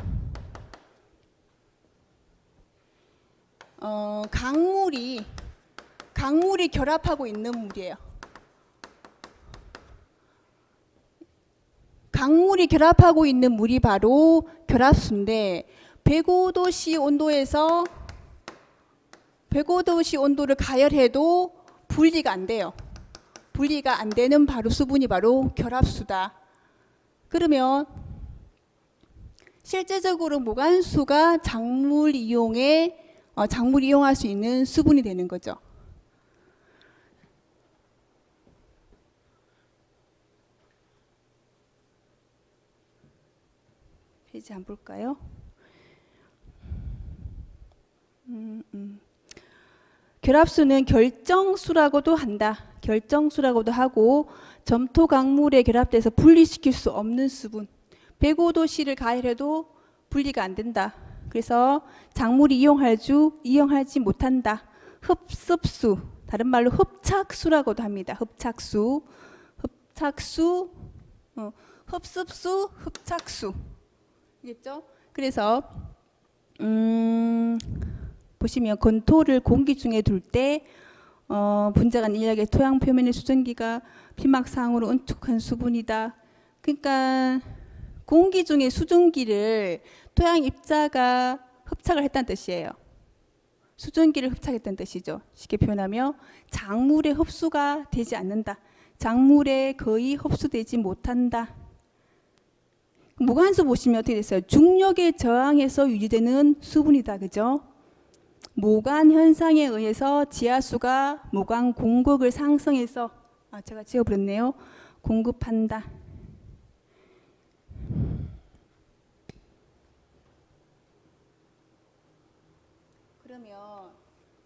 강물이 결합하고 있는 물이에요. 강물이 결합하고 있는 물이 바로 결합수인데 105도씨 온도에서 105도씨 온도를 가열해도 분리가 안 돼요. 분리가 안 되는 바로 수분이 바로 결합수다. 그러면 실제적으로 모관수가 작물 이용할 수 있는 수분이 되는 거죠. 페이지 한번 볼까요? 결합수는 결정수라고도 한다. 결정수라고도 하고 점토 강물에 결합돼서 분리시킬 수 없는 수분. 105도씨를 가열해도 분리가 안 된다. 그래서 작물이 이용하지 못한다. 흡습수, 다른 말로 흡착수라고도 합니다. 흡착수, 흡습수, 흡착수. 알겠죠? 그래서 보시면 건토를 공기 중에 둘 때 분자간 인력의 토양 표면의 수증기가 피막상으로 응축한 수분이다. 그러니까 공기 중에 수증기를 토양 입자가 흡착을 했다는 뜻이에요. 수증기를 흡착했다는 뜻이죠. 쉽게 표현하면 작물의 흡수가 되지 않는다. 작물에 거의 흡수되지 못한다. 모관수 보시면 어떻게 됐어요? 중력에 저항해서 유지되는 수분이다. 그죠? 모관 현상에 의해서 지하수가 모관 공극을 상승해서 제가 지워버렸네요. 공급한다. 그러면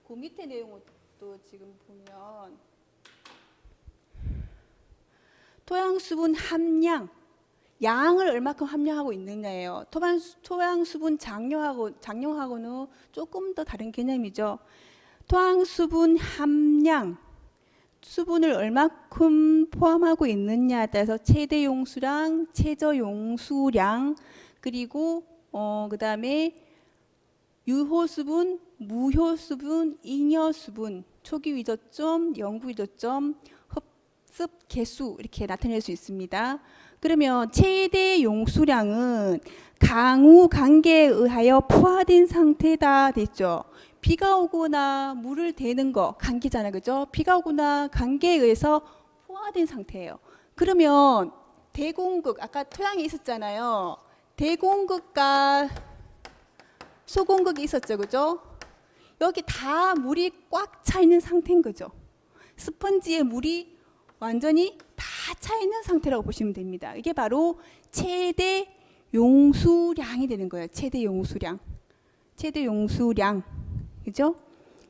그 밑에 내용도 지금 보면 토양 수분 함량 양을 얼마큼 함량하고 있느냐예요. 토양 수분 장량하고는 조금 더 다른 개념이죠. 토양 수분 함량, 수분을 얼마큼 포함하고 있느냐에 따라서 최대 용수량, 최저 용수량, 그리고 그 다음에 유효수분, 무효수분, 잉여수분, 초기 위저점, 영구 위저점, 흡습 개수 이렇게 나타낼 수 있습니다. 그러면 최대 용수량은 강우 관계에 의하여 포화된 상태다 됐죠. 비가 오거나 물을 대는 거 관계잖아요. 그죠? 비가 오거나 관계에 의해서 포화된 상태예요. 그러면 대공극 아까 토양이 있었잖아요. 대공극과 소공극이 있었죠. 그죠? 여기 다 물이 꽉 차 있는 상태인 거죠. 스펀지에 물이 완전히 다 차 있는 상태라고 보시면 됩니다. 이게 바로 최대 용수량이 되는 거예요. 최대 용수량. 최대 용수량. 그죠?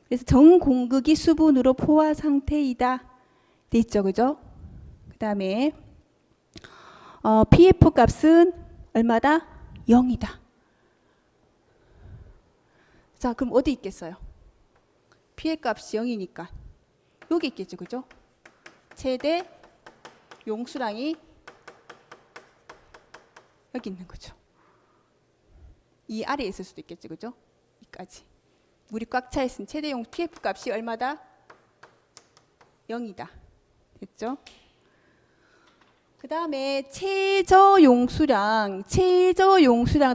그래서 전 공극이 수분으로 포화 상태이다. 돼 있죠. 그죠? 그 다음에 PF 값은 얼마다? 0이다. 자, 그럼 어디 있겠어요? PF 값이 0이니까 여기 있겠죠. 그죠? 최대 용수량이 여기 있는 거죠. 이 아래에 있을 수도 있겠죠, 그죠? 이까지. 물이 꽉 차 있으면 최대 pF 값이 얼마다? 0이다. 됐죠? 그 다음에 최저 용수량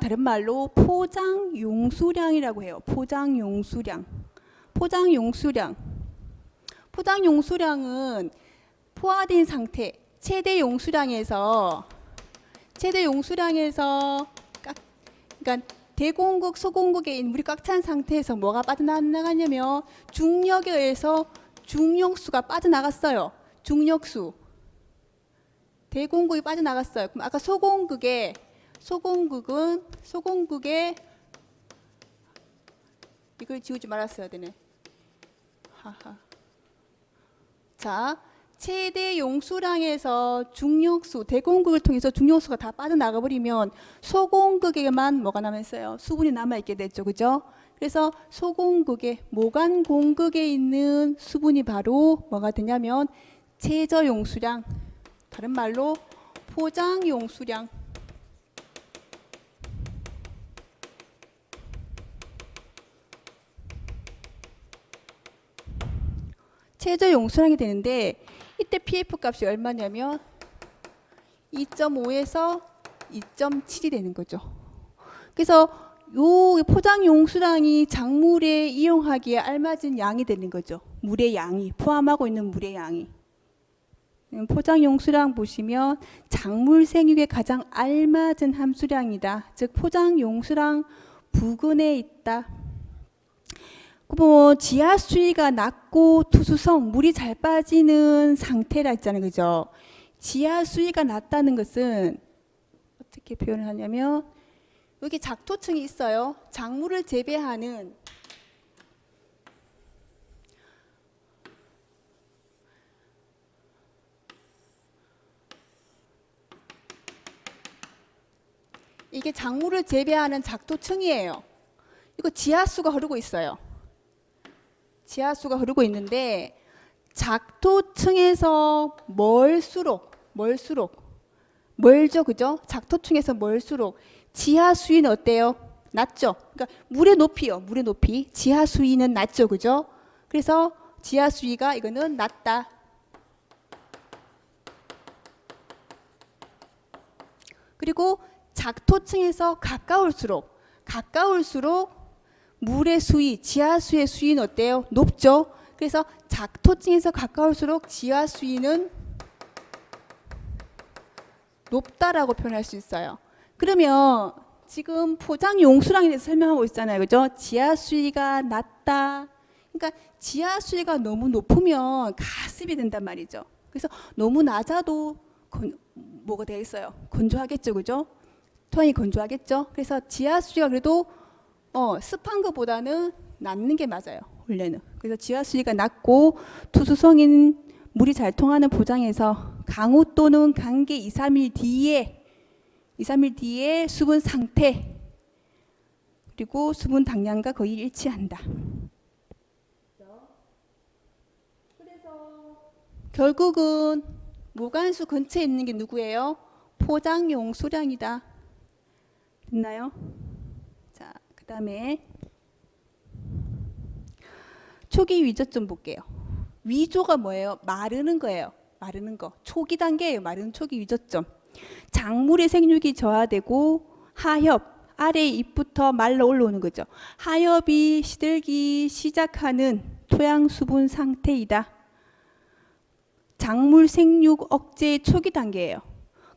다른 말로 포장 용수량이라고 해요. 포장 용수량은 포화된 상태 최대 용수량에서 그러니까 대공극 소공극에 있는 물이 꽉 찬 상태에서 뭐가 빠져나가냐면 중력에 의해서 중력수가 빠져나갔어요. 중력수. 대공극이 빠져나갔어요. 그럼 아까 소공극에 이걸 지우지 말았어야 되네. 하하. 자, 최대 용수량에서 중력수, 대공극을 통해서 중력수가 다 빠져나가 버리면 소공극에만 뭐가 남아있어요? 수분이 남아있게 됐죠. 그죠? 그래서 소공극에, 모관 공극에 있는 수분이 바로 뭐가 되냐면 최저 용수량, 다른 말로 포장 용수량. 최저 용수량이 되는데 이때 pF 값이 얼마냐면 2.5에서 2.7이 되는 거죠. 그래서 요 포장 용수량이 작물에 이용하기에 알맞은 양이 되는 거죠. 물의 양이, 포함하고 있는 물의 양이. 포장 용수량 보시면 작물 생육에 가장 알맞은 함수량이다. 즉 포장 용수량 부근에 있다. 뭐 지하 수위가 낮고 투수성, 물이 잘 빠지는 상태라 했잖아요. 그죠? 지하 수위가 낮다는 것은 어떻게 표현을 하냐면 여기 작토층이 있어요. 작물을 재배하는 이게 작물을 재배하는 작토층이에요. 이거 지하수가 흐르고 있어요. 지하수가 흐르고 있는데 작토층에서 멀죠, 그죠? 작토층에서 멀수록 지하 수위는 어때요? 낮죠. 그러니까 물의 높이. 지하 수위는 낮죠, 그죠? 그래서 지하 수위가 이거는 낮다. 그리고 작토층에서 가까울수록 물의 수위, 지하 수위의 수위는 어때요? 높죠. 그래서 작토층에서 가까울수록 지하 수위는 높다라고 표현할 수 있어요. 그러면 지금 포장 용수량에 대해서 설명하고 있잖아요. 그죠? 지하 수위가 낮다. 그러니까 지하 수위가 너무 높으면 가습이 된단 말이죠. 그래서 너무 낮아도 뭐가 되겠어요? 건조하겠죠. 그죠? 토양이 건조하겠죠. 그래서 지하 수위가 그래도 습한 것보다는 낮는 게 맞아요. 원래는. 그래서 지하 수위가 낮고 투수성인 물이 잘 통하는 포장에서 강우 또는 강계 2, 3일 뒤에 수분 상태 그리고 수분 당량과 거의 일치한다. 그래서 결국은 모관수 근처에 있는 게 누구예요? 포장 용수량이다. 됐나요? 자, 그 다음에 초기 위조 좀 볼게요. 위조가 뭐예요? 마르는 거예요. 마르는 거. 초기 단계예요. 마르는 초기 위조점. 작물의 생육이 저하되고 하엽, 아래 잎부터 말라 올라오는 거죠. 하엽이 시들기 시작하는 토양 수분 상태이다. 작물 생육 억제 초기 단계예요.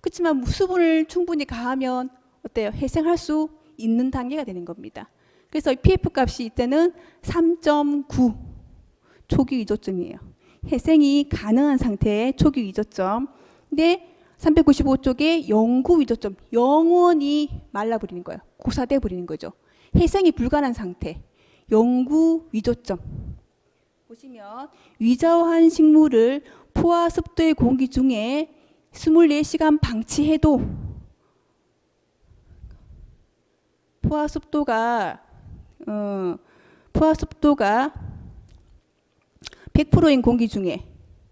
그렇지만 수분을 충분히 가하면 어때요? 해생할 수 있는 단계가 되는 겁니다. 그래서 pF 값이 이때는 3.9 초기 위조점이에요. 해생이 가능한 상태의 초기 위조점. 근데 395쪽에 영구 위조점, 영원히 말라버리는 거예요. 고사돼 버리는 거죠. 해생이 불가능한 상태, 영구 위조점. 보시면 위저한 식물을 포화 습도의 공기 중에 24시간 방치해도 포화 습도가 100%인 공기 중에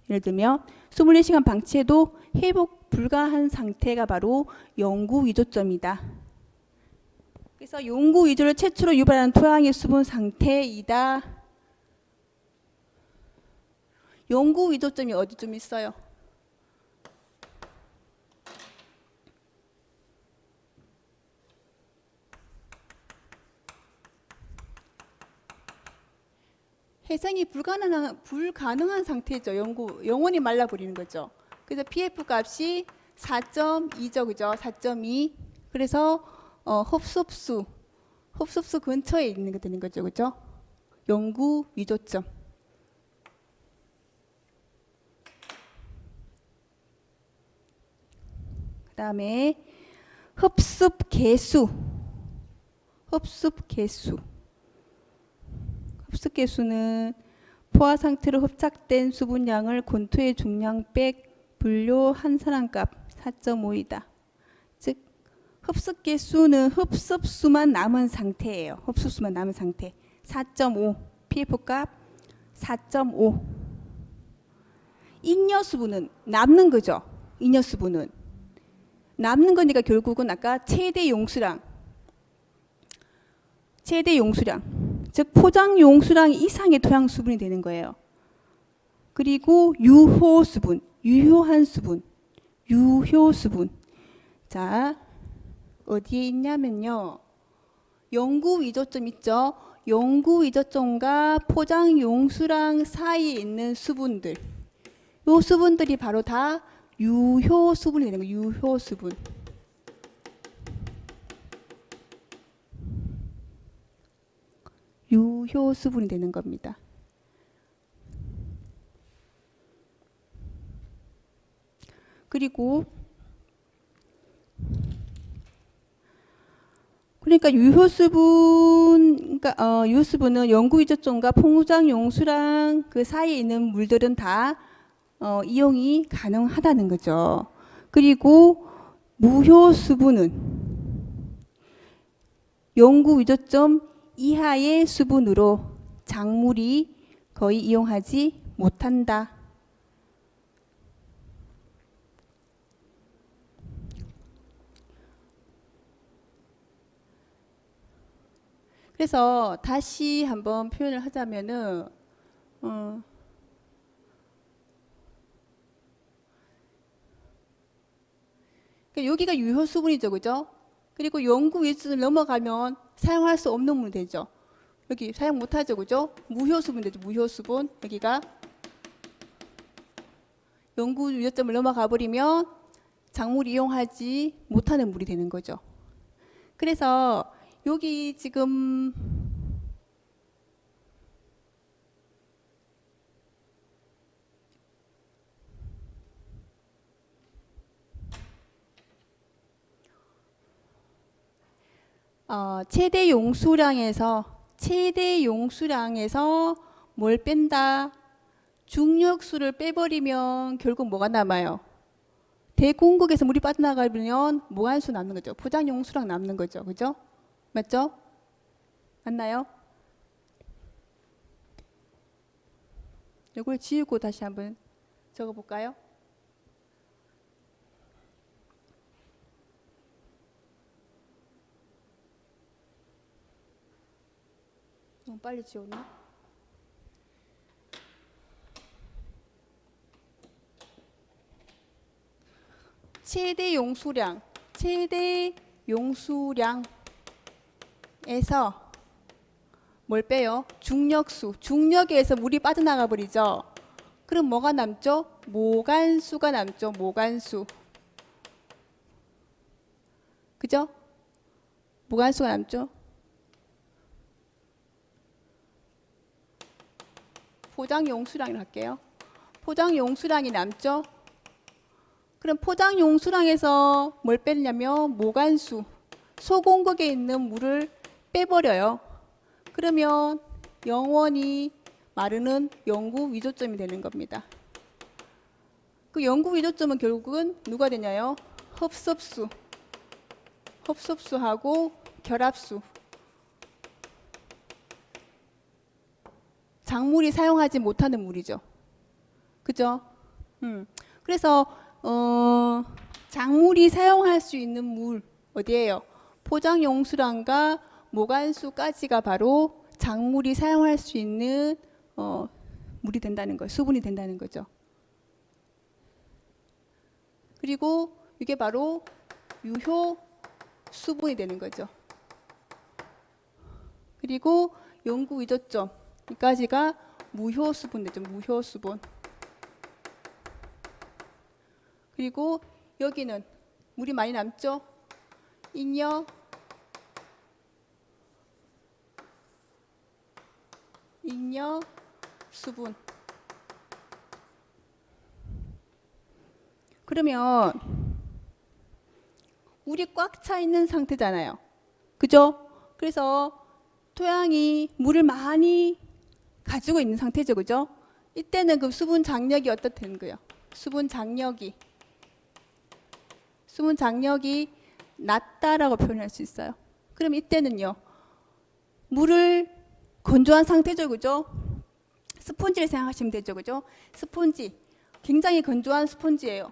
예를 들면 24시간 방치해도 회복 불가한 상태가 바로 영구 위조점이다. 그래서 용구 위조를 최초로 유발하는 토양의 수분 상태이다. 용구 위조점이 어디쯤 있어요? 해생이 불가능한 상태죠. 영원히 말라버리는 거죠. 그래서 PF 값이 4.2죠. 그죠? 4.2. 그래서 흡습수 근처에 있는 게 되는 거죠. 그죠? 영구 위조점. 그 다음에 흡습 개수. 흡습 개수는 포화 상태로 흡착된 수분량을 본토의 중량 백 분료 한 사람값 4.5이다. 즉 흡습 개수는 흡습수만 남은 상태예요. 흡습수만 남은 상태. 4.5. PF 값 4.5. 잉여 수분은 남는 거죠. 잉여 수분은 남는 거니까 결국은 아까 최대 용수량, 즉 포장 용수량 이상의 토양 수분이 되는 거예요. 그리고 유효 수분, 유효한 수분, 유효 수분. 자, 어디에 있냐면요. 영구 위조점 있죠. 영구 위조점과 포장 용수량 사이에 있는 수분들. 이 수분들이 바로 다 유효 수분이 되는 거예요. 유효 수분. 유효 수분이 되는 겁니다. 그리고 그러니까 유효수분은 영구위조점과 포장 용수랑 그 사이에 있는 물들은 다 이용이 가능하다는 거죠. 그리고 무효수분은 영구위조점 이하의 수분으로 작물이 거의 이용하지 못한다. 그래서 다시 한번 표현을 하자면은 여기가 유효 수분이죠, 그죠? 그리고 영구 위조점을 넘어가면 사용할 수 없는 물 되죠. 여기 사용 못하죠, 그죠? 무효 수분 되죠, 무효 수분. 여기가 영구 위조점을 넘어가 버리면 작물 이용하지 못하는 물이 되는 거죠. 그래서 여기 지금 최대 용수량에서 뭘 뺀다? 중력수를 빼버리면 결국 뭐가 남아요? 대공급에서 물이 빠져나가면 모관수 남는 거죠. 포장 용수량 남는 거죠. 그죠? 맞죠? 맞나요? 이걸 지우고 다시 한번 적어볼까요? 너무 빨리 지웠나? 최대 용수량에서 뭘 빼요? 중력에 의해서 물이 빠져나가 버리죠. 그럼 뭐가 남죠? 모관수가 남죠. 모관수. 그죠? 모관수가 남죠. 포장 용수량을 할게요. 포장 용수량이 남죠. 그럼 포장 용수량에서 뭘 빼냐면 모관수, 소공급에 있는 물을 빼버려요. 그러면 영원히 마르는 영구 위조점이 되는 겁니다. 그 영구 위조점은 결국은 누가 되냐요? 흡습수하고 결합수. 작물이 사용하지 못하는 물이죠. 그죠? 그래서 작물이 사용할 수 있는 물 어디예요? 포장 용수량과 모관수까지가 바로 작물이 사용할 수 있는 물이 된다는 거예요. 수분이 된다는 거죠. 그리고 이게 바로 유효 수분이 되는 거죠. 그리고 연구 위조점 여기까지가 무효 수분 되죠. 무효 수분. 그리고 여기는 물이 많이 남죠. 잉여 수분. 그러면 물이 꽉 차 있는 상태잖아요. 그죠? 그래서 토양이 물을 많이 가지고 있는 상태죠. 그죠? 이때는 그 수분 장력이 어떻다는 거예요? 수분 장력이 낮다라고 표현할 수 있어요. 그럼 이때는요. 물을 건조한 상태죠. 그죠? 스펀지를 생각하시면 되죠. 그죠? 스펀지. 굉장히 건조한 스펀지예요.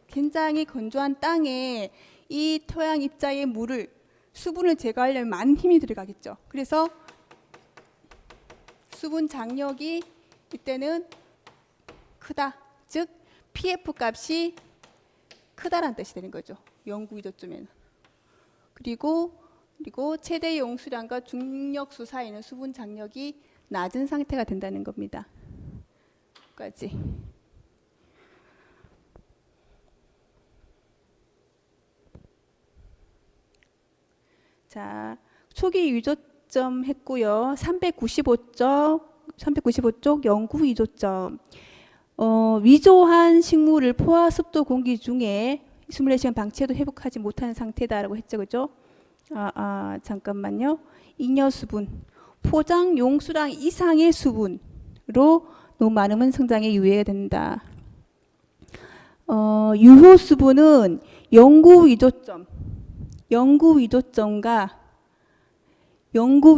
굉장히 건조한 땅에 이 토양 입자의 수분을 제거하려면 많은 힘이 들어가겠죠. 그래서 수분 장력이 이때는 크다. 즉 PF 값이 크다라는 뜻이 되는 거죠. 연구 위조점에는. 그리고 최대 용수량과 중력수 사이는 수분 장력이 낮은 상태가 된다는 겁니다. 까지. 자, 초기 위조점 했고요. 395쪽 연구 위조점. 위조한 식물을 포화, 습도, 공기 중에 24시간 방치해도 회복하지 못하는 상태다라고 했죠. 그죠? 잠깐만요. 잉여 수분. 포장 용수량 이상의 수분으로 너무 많으면 성장에 유해가 된다. 유효 수분은 연구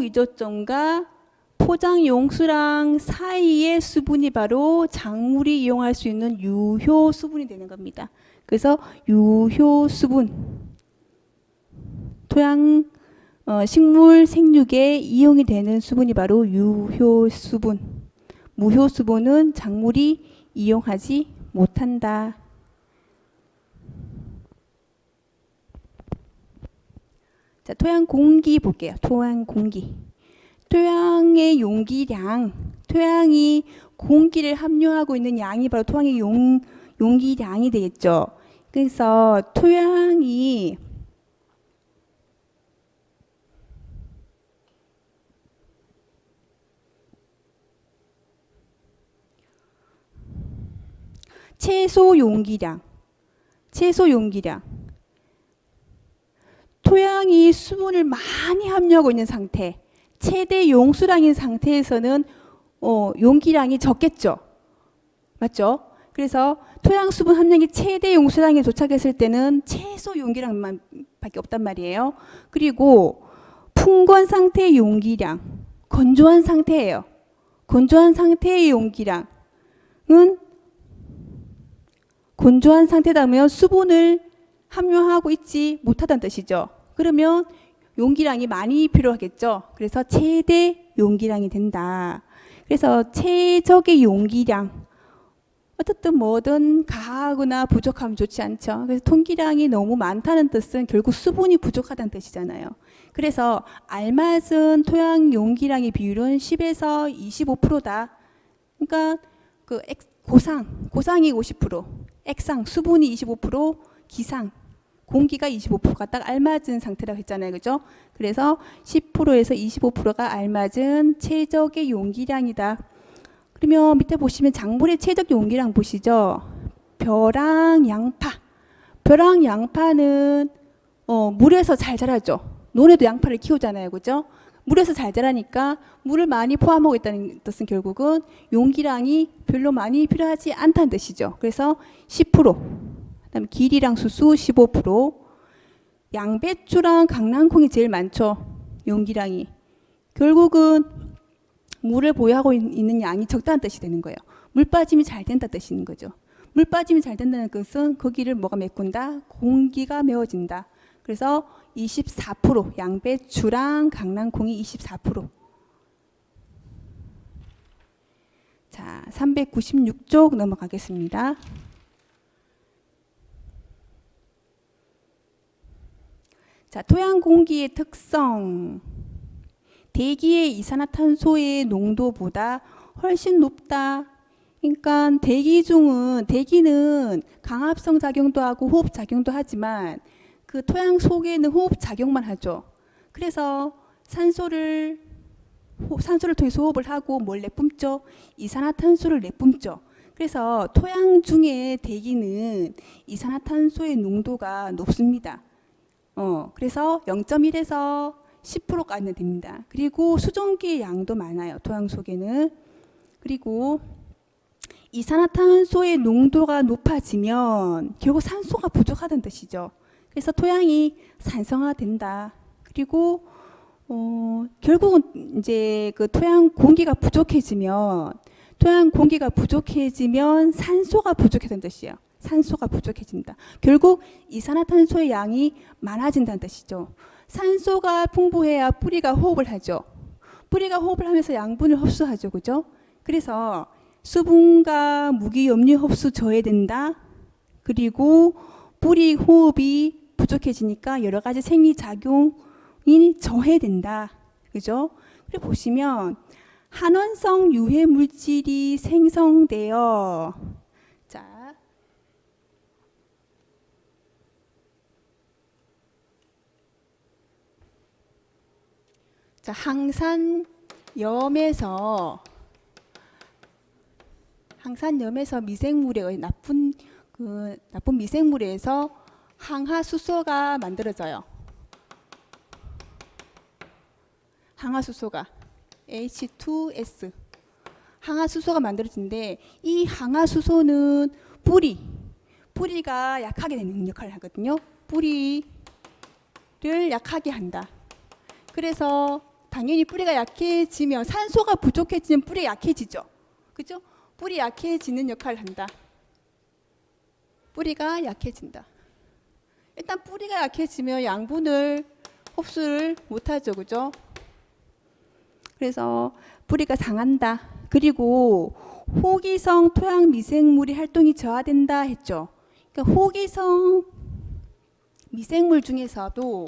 위조점과 포장 용수량 사이의 수분이 바로 작물이 이용할 수 있는 유효 수분이 되는 겁니다. 그래서 유효 수분, 토양 식물 생육에 이용이 되는 수분이 바로 유효 수분. 무효 수분은 작물이 이용하지 못한다. 자, 토양 공기 볼게요. 토양 공기. 토양의 용기량, 토양이 공기를 함유하고 있는 양이 바로 토양의 용기량이 되겠죠. 그래서 토양이 최소 용기량. 토양이 수분을 많이 함유하고 있는 상태, 최대 용수량인 상태에서는 용기량이 적겠죠. 맞죠? 그래서 토양 수분 함량이 최대 용수량에 도착했을 때는 최소 용기량만 밖에 없단 말이에요. 그리고 풍건 상태의 용기량, 건조한 상태예요. 건조한 상태의 용기량은 건조한 상태라면 수분을 함유하고 있지 못하다는 뜻이죠. 그러면 용기량이 많이 필요하겠죠. 그래서 최대 용기량이 된다. 그래서 최적의 용기량, 어떻든 뭐든 가하거나 부족하면 좋지 않죠. 그래서 통기량이 너무 많다는 뜻은 결국 수분이 부족하다는 뜻이잖아요. 그래서 알맞은 토양 용기량의 비율은 10에서 25%다. 그러니까 그 고상이 50%, 액상 수분이 25%, 기상 공기가 25%가 딱 알맞은 상태라고 했잖아요. 그죠? 그래서 10%에서 25%가 알맞은 최적의 용기량이다. 그러면 밑에 보시면 작물의 최적 용기량 보시죠. 벼랑 양파는 물에서 잘 자라죠. 논에도 양파를 키우잖아요. 그죠? 물에서 잘 자라니까 물을 많이 포함하고 있다는 뜻은 결국은 용기량이 별로 많이 필요하지 않다는 뜻이죠. 그래서 10%. 그다음에 길이랑 수수 15%, 양배추랑 강낭콩이 제일 많죠. 용기량이. 결국은 물을 보유하고 있는 양이 적다는 뜻이 되는 거예요. 물 빠짐이 잘 된다는 뜻이 있는 거죠. 물 빠짐이 잘 된다는 것은 거기를 뭐가 메꾼다? 공기가 메워진다. 그래서 24%, 양배추랑 강낭콩이 24%. 자, 396쪽 넘어가겠습니다. 자, 토양 공기의 특성. 대기의 이산화탄소의 농도보다 훨씬 높다. 그러니까 대기는 강압성 작용도 하고 호흡 작용도 하지만 그 토양 속에는 호흡 작용만 하죠. 그래서 산소를 통해서 호흡을 하고 뭘 내뿜죠? 이산화탄소를 내뿜죠. 그래서 토양 중에 대기는 이산화탄소의 농도가 높습니다. 그래서 0.1에서 10%까지는 됩니다. 그리고 수증기의 양도 많아요. 토양 속에는. 그리고 이산화탄소의 농도가 높아지면 결국 산소가 부족하다는 뜻이죠. 그래서 토양이 산성화된다. 그리고 결국은 이제 그 토양 공기가 부족해지면 산소가 부족해진다는 뜻이에요. 산소가 부족해진다. 결국 이산화탄소의 양이 많아진다는 뜻이죠. 산소가 풍부해야 뿌리가 호흡을 하죠. 뿌리가 호흡을 하면서 양분을 흡수하죠. 그죠? 그래서 수분과 무기 염류 흡수 저해된다. 그리고 뿌리 호흡이 부족해지니까 여러 가지 생리작용이 저해된다. 그죠? 그리고 보시면 한원성 유해 물질이 생성되어 자, 항산염에서 미생물의 나쁜 미생물에서 항하수소가 만들어져요. 항하수소가 H2S 항하수소가 만들어지는데 이 항하수소는 뿌리가 약하게 되는 역할을 하거든요. 뿌리를 약하게 한다. 그래서 당연히 뿌리가 약해지면 산소가 부족해지면 뿌리가 약해지죠. 그죠? 뿌리 약해지는 역할을 한다. 뿌리가 약해진다. 일단 뿌리가 약해지면 양분을 흡수를 못하죠. 그죠? 그래서 뿌리가 상한다. 그리고 호기성 토양 미생물의 활동이 저하된다 했죠. 그러니까 호기성 미생물 중에서도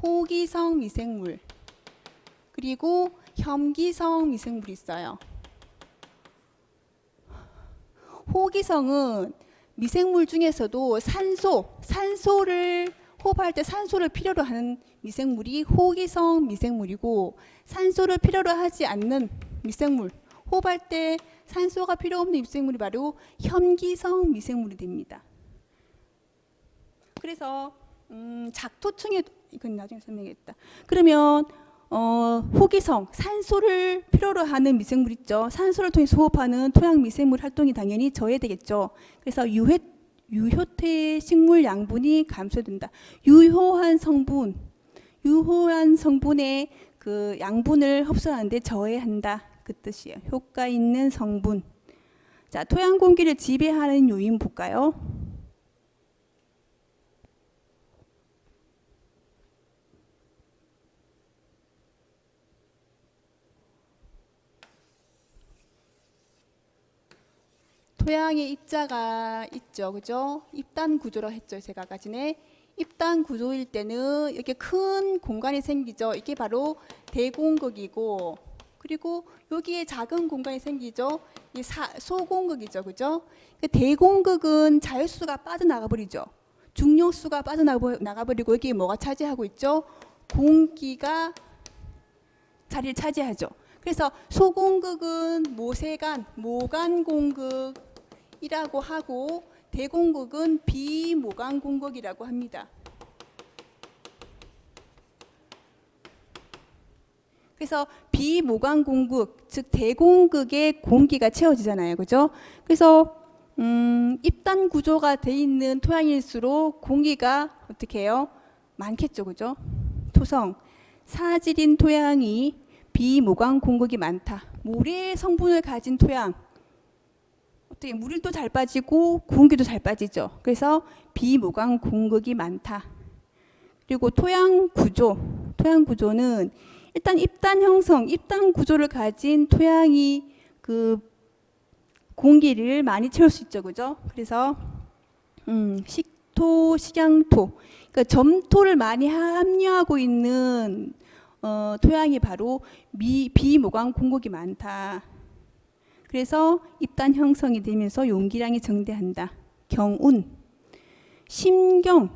호기성 미생물 그리고 혐기성 미생물이 있어요. 호기성은 미생물 중에서도 산소를 호흡할 때 산소를 필요로 하는 미생물이 호기성 미생물이고, 산소를 필요로 하지 않는 미생물, 호흡할 때 산소가 필요 없는 미생물이 바로 혐기성 미생물이 됩니다. 그래서 작토층에 이건 나중에 설명하겠다. 그러면 호기성, 산소를 필요로 하는 미생물 있죠. 산소를 통해서 호흡하는 토양 미생물 활동이 당연히 저해되겠죠. 그래서 유효태 식물 양분이 감소된다. 유효한 성분의 그 양분을 흡수하는데 저해한다. 그 뜻이에요. 효과 있는 성분. 자, 토양 공기를 지배하는 요인 볼까요? 토양의 입자가 있죠. 그죠? 입단 구조로 했죠. 제가 아까 전에. 입단 구조일 때는 이렇게 큰 공간이 생기죠. 이게 바로 대공극이고, 그리고 여기에 작은 공간이 생기죠. 이 소공극이죠. 그죠? 대공극은 자유수가 빠져나가 버리죠. 중력수가 빠져나가 버리고 여기에 뭐가 차지하고 있죠? 공기가 자리를 차지하죠. 그래서 소공극은 모간 공극이라고 하고, 대공극은 비모간 공극이라고 합니다. 그래서 비모간 공극, 즉 대공극에 공기가 채워지잖아요. 그죠? 그래서 입단 구조가 돼 있는 토양일수록 공기가 어떻게 해요? 많겠죠. 그죠? 토성, 사질인 토양이 비모간 공극이 많다. 모래 성분을 가진 토양, 어떻게 물도 잘 빠지고 공기도 잘 빠지죠. 그래서 비모강 공극이 많다. 그리고 토양 구조는 일단 입단 형성, 입단 구조를 가진 토양이 그 공기를 많이 채울 수 있죠, 그죠? 그래서 식토, 식양토, 그러니까 점토를 많이 함유하고 있는 토양이 바로 비모강 공극이 많다. 그래서 입단 형성이 되면서 용기량이 증대한다. 경운, 심경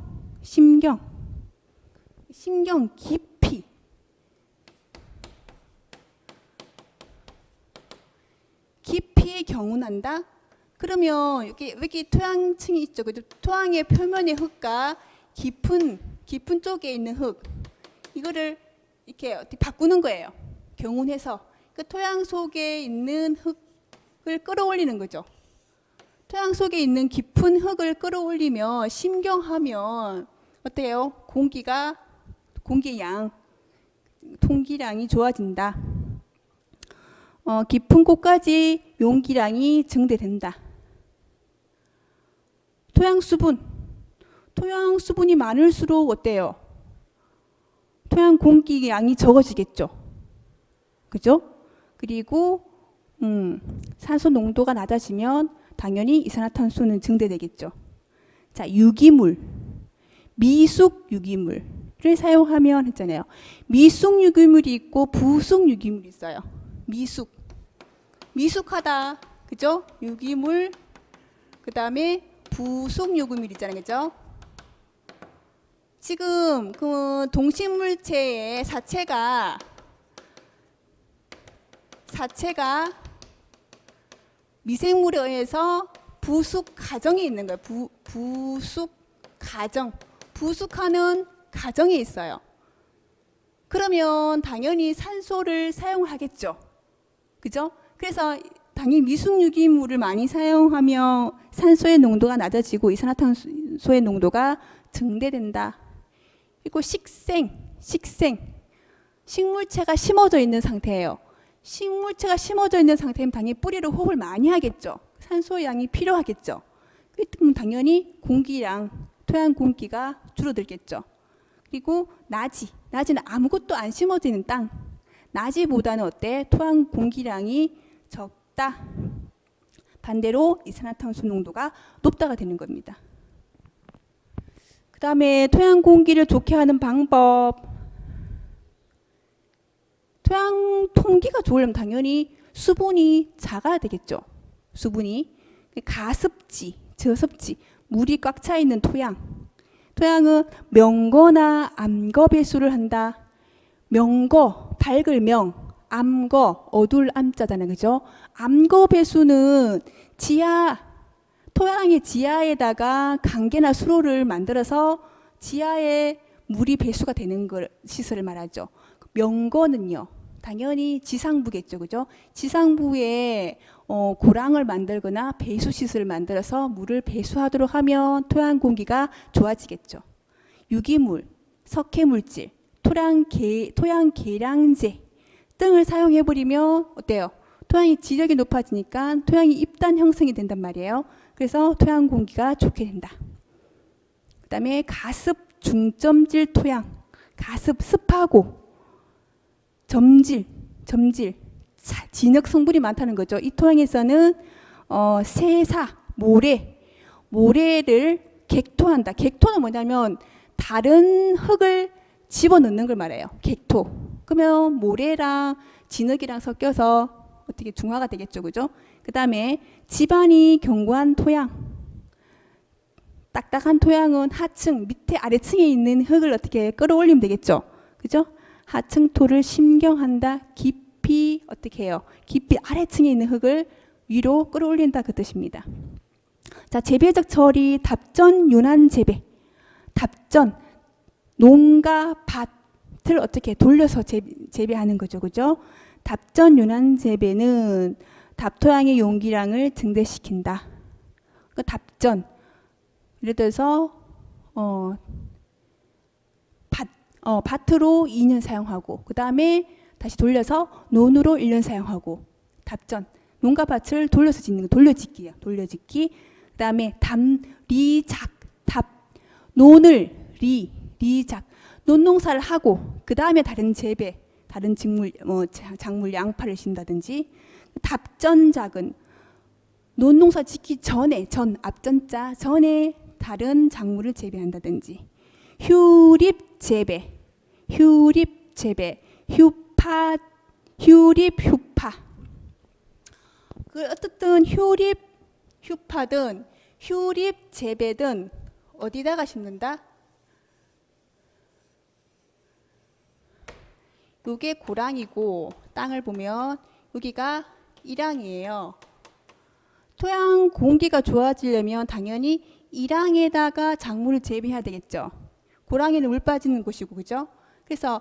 깊이에 경운한다. 그러면 여기 토양층이 있죠. 토양의 표면의 흙과 깊은 쪽에 있는 흙, 이거를 이렇게 어떻게 바꾸는 거예요. 경운해서 그 토양 속에 있는 흙을 끌어올리는 거죠. 토양 속에 있는 깊은 흙을 끌어올리면 심경하면 어때요? 공기의 양, 통기량이 좋아진다. 깊은 곳까지 용기량이 증대된다. 토양 수분이 많을수록 어때요? 토양 공기 양이 적어지겠죠. 그죠? 그리고 산소 농도가 낮아지면 당연히 이산화탄소는 증대되겠죠. 자, 유기물, 미숙 유기물을 사용하면 했잖아요. 미숙 유기물이 있고 부숙 유기물이 있어요. 미숙하다, 그죠? 유기물, 그 다음에 부숙 유기물 있잖아요, 그죠? 지금 그 동식물체의 사체가 미생물에 의해서 부숙 과정에 있는 거예요. 부숙하는 과정에 있어요. 그러면 당연히 산소를 사용하겠죠. 그죠? 그래서 당연히 미숙 유기물을 많이 사용하면 산소의 농도가 낮아지고 이산화탄소의 농도가 증대된다. 그리고 식물체가 심어져 있는 상태예요. 식물체가 심어져 있는 상태면 당연히 뿌리로 호흡을 많이 하겠죠. 산소 양이 필요하겠죠. 그럼 당연히 토양 공기가 줄어들겠죠. 그리고 나지는 아무것도 안 심어져 있는 땅. 나지보다는 어때? 토양 공기량이 적다. 반대로 이산화탄소 농도가 높다가 되는 겁니다. 그 다음에 토양 공기를 좋게 하는 방법. 토양 통기가 좋으려면 당연히 수분이 작아야 되겠죠. 수분이. 가습지, 저습지, 물이 꽉 차 있는 토양은 명거나 암거 배수를 한다. 명거, 밝을 명, 암거, 어둘 암자잖아요. 그죠? 암거 배수는 토양의 지하에다가 강계나 수로를 만들어서 지하에 물이 배수가 되는 시설을 말하죠. 명거는요, 당연히 지상부겠죠. 그죠? 지상부에 고랑을 만들거나 배수 시설을 만들어서 물을 배수하도록 하면 토양 공기가 좋아지겠죠. 유기물, 석회물질, 토양 계량제 등을 사용해 버리면 어때요? 토양의 지력이 높아지니까 토양이 입단 형성이 된단 말이에요. 그래서 토양 공기가 좋게 된다. 그 다음에 가습 중점질 토양, 가습 습하고 점질, 진흙 성분이 많다는 거죠. 이 토양에서는 세사, 모래를 객토한다. 객토는 뭐냐면 다른 흙을 집어넣는 걸 말해요. 객토. 그러면 모래랑 진흙이랑 섞여서 어떻게 중화가 되겠죠, 그죠? 그 다음에 지반이 견고한 토양. 딱딱한 토양은 하층, 밑에 아래층에 있는 흙을 어떻게 끌어올리면 되겠죠, 그죠? 하층토를 심경한다. 깊이 어떻게 해요? 깊이 아래층에 있는 흙을 위로 끌어올린다, 그 뜻입니다. 자, 재배적 처리, 답전, 윤환 재배. 답전, 농가 밭을 어떻게 돌려서 재배하는 거죠, 그죠? 답전, 윤환 재배는 답토양의 용기량을 증대시킨다. 그 답전, 예를 들어서 밭으로 2년 사용하고 그 다음에 다시 돌려서 논으로 1년 사용하고 답전, 논과 밭을 돌려서 짓는 거, 돌려짓기예요. 돌려짓기. 그다음에 담리작, 논을 리작, 논농사를 하고 그 다음에 다른 재배, 다른 직물, 작물 양파를 심다든지. 답전작은 논농사 짓기 전에, 앞전자 전에 다른 작물을 재배한다든지. 휴립재배, 휴파. 어떻든 휴파든 휴립재배든 어디다가 심는다? 요게 고랑이고 땅을 보면 여기가 일항이에요. 토양 공기가 좋아지려면 당연히 일항에다가 작물을 재배해야 되겠죠. 고랑이는 물 빠지는 곳이고, 그죠? 그래서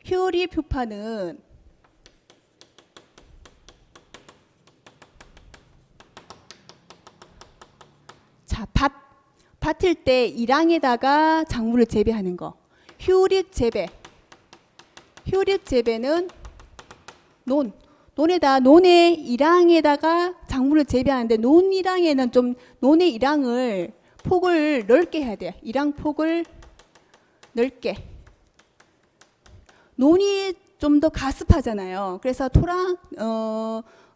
휴립휴파는 자, 밭일 때 일항에다가 작물을 재배하는 거. 휴립재배는 논의 일항에다가 작물을 재배하는데, 논일항에는 좀 논의 일항을 폭을 넓게 해야 돼요. 일항 폭을 넓게. 논이 좀 더 가습하잖아요. 그래서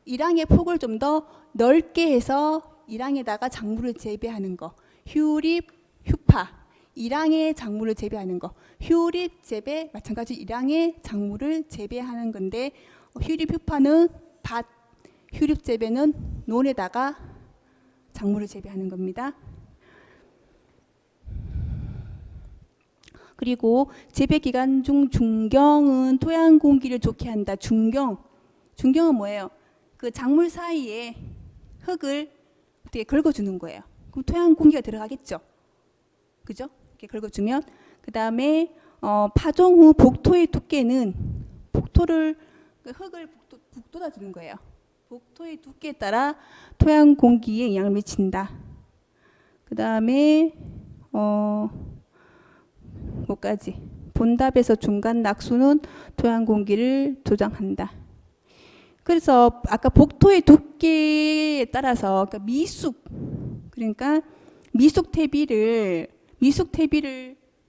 일항의 폭을 좀 더 넓게 해서 일항에다가 작물을 재배하는 거. 휴파. 일항의 작물을 재배하는 거. 휴립재배 마찬가지 일항의 작물을 재배하는 건데, 휴립휴파는 밭, 휴립재배는 논에다가 작물을 재배하는 겁니다. 그리고 재배 기간 중 중경은 토양 공기를 좋게 한다. 중경은 뭐예요? 그 작물 사이에 흙을 어떻게 긁어주는 거예요. 그럼 토양 공기가 들어가겠죠. 그죠? 이렇게 긁어주면. 그 다음에 파종 후 복토의 두께는 흙을 북돋아 주는 거예요. 복토의 두께에 따라 토양 공기에 영향을 미친다. 그 다음에 뭐까지? 본답에서 중간 낙수는 토양 공기를 조장한다. 그래서 아까 복토의 두께에 따라서 그러니까 미숙 퇴비를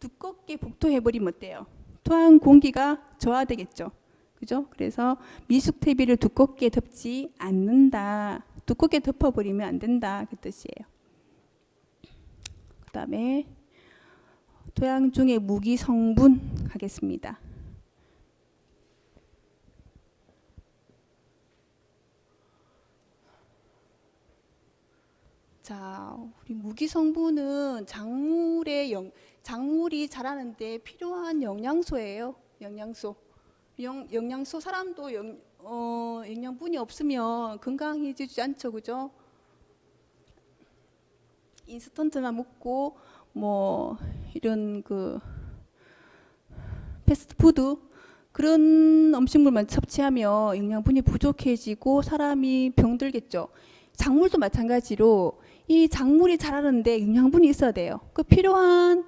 두껍게 복토해버리면 어때요? 토양 공기가 저하되겠죠. 그죠? 그래서 미숙 퇴비를 두껍게 덮지 않는다. 두껍게 덮어버리면 안 된다. 그 뜻이에요. 그 다음에 토양 중에 무기 성분 하겠습니다. 자, 우리 무기 성분은 작물이 자라는데 필요한 영양소예요. 영양소. 사람도 영양분이 없으면 건강해지지 않죠, 그죠? 인스턴트만 먹고 이런 패스트푸드 그런 음식물만 섭취하면 영양분이 부족해지고 사람이 병들겠죠. 작물도 마찬가지로 이 작물이 자라는데 영양분이 있어야 돼요. 그 필요한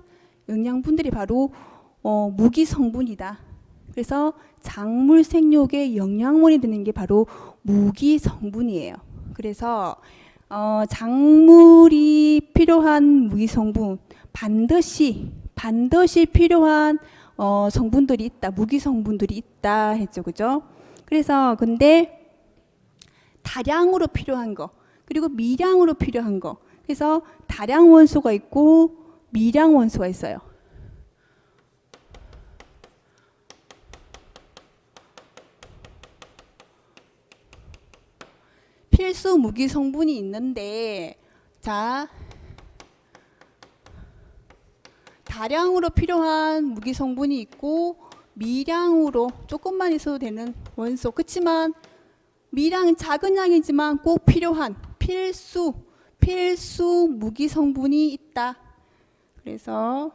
영양분들이 바로 무기 성분이다. 그래서 작물 생육에 영양분이 되는 게 바로 무기 성분이에요. 그래서 작물이 필요한 무기 성분 반드시 필요한 성분들이 있다. 무기 성분들이 있다 했죠, 그죠? 그래서 근데 다량으로 필요한 거 그리고 미량으로 필요한 거. 그래서 다량 원소가 있고 미량 원소가 있어요. 필수 무기 성분이 있는데, 자, 다량으로 필요한 무기 성분이 있고 미량으로 조금만 있어도 되는 원소. 그렇지만 미량 작은 양이지만 꼭 필요한 필수 무기 성분이 있다. 그래서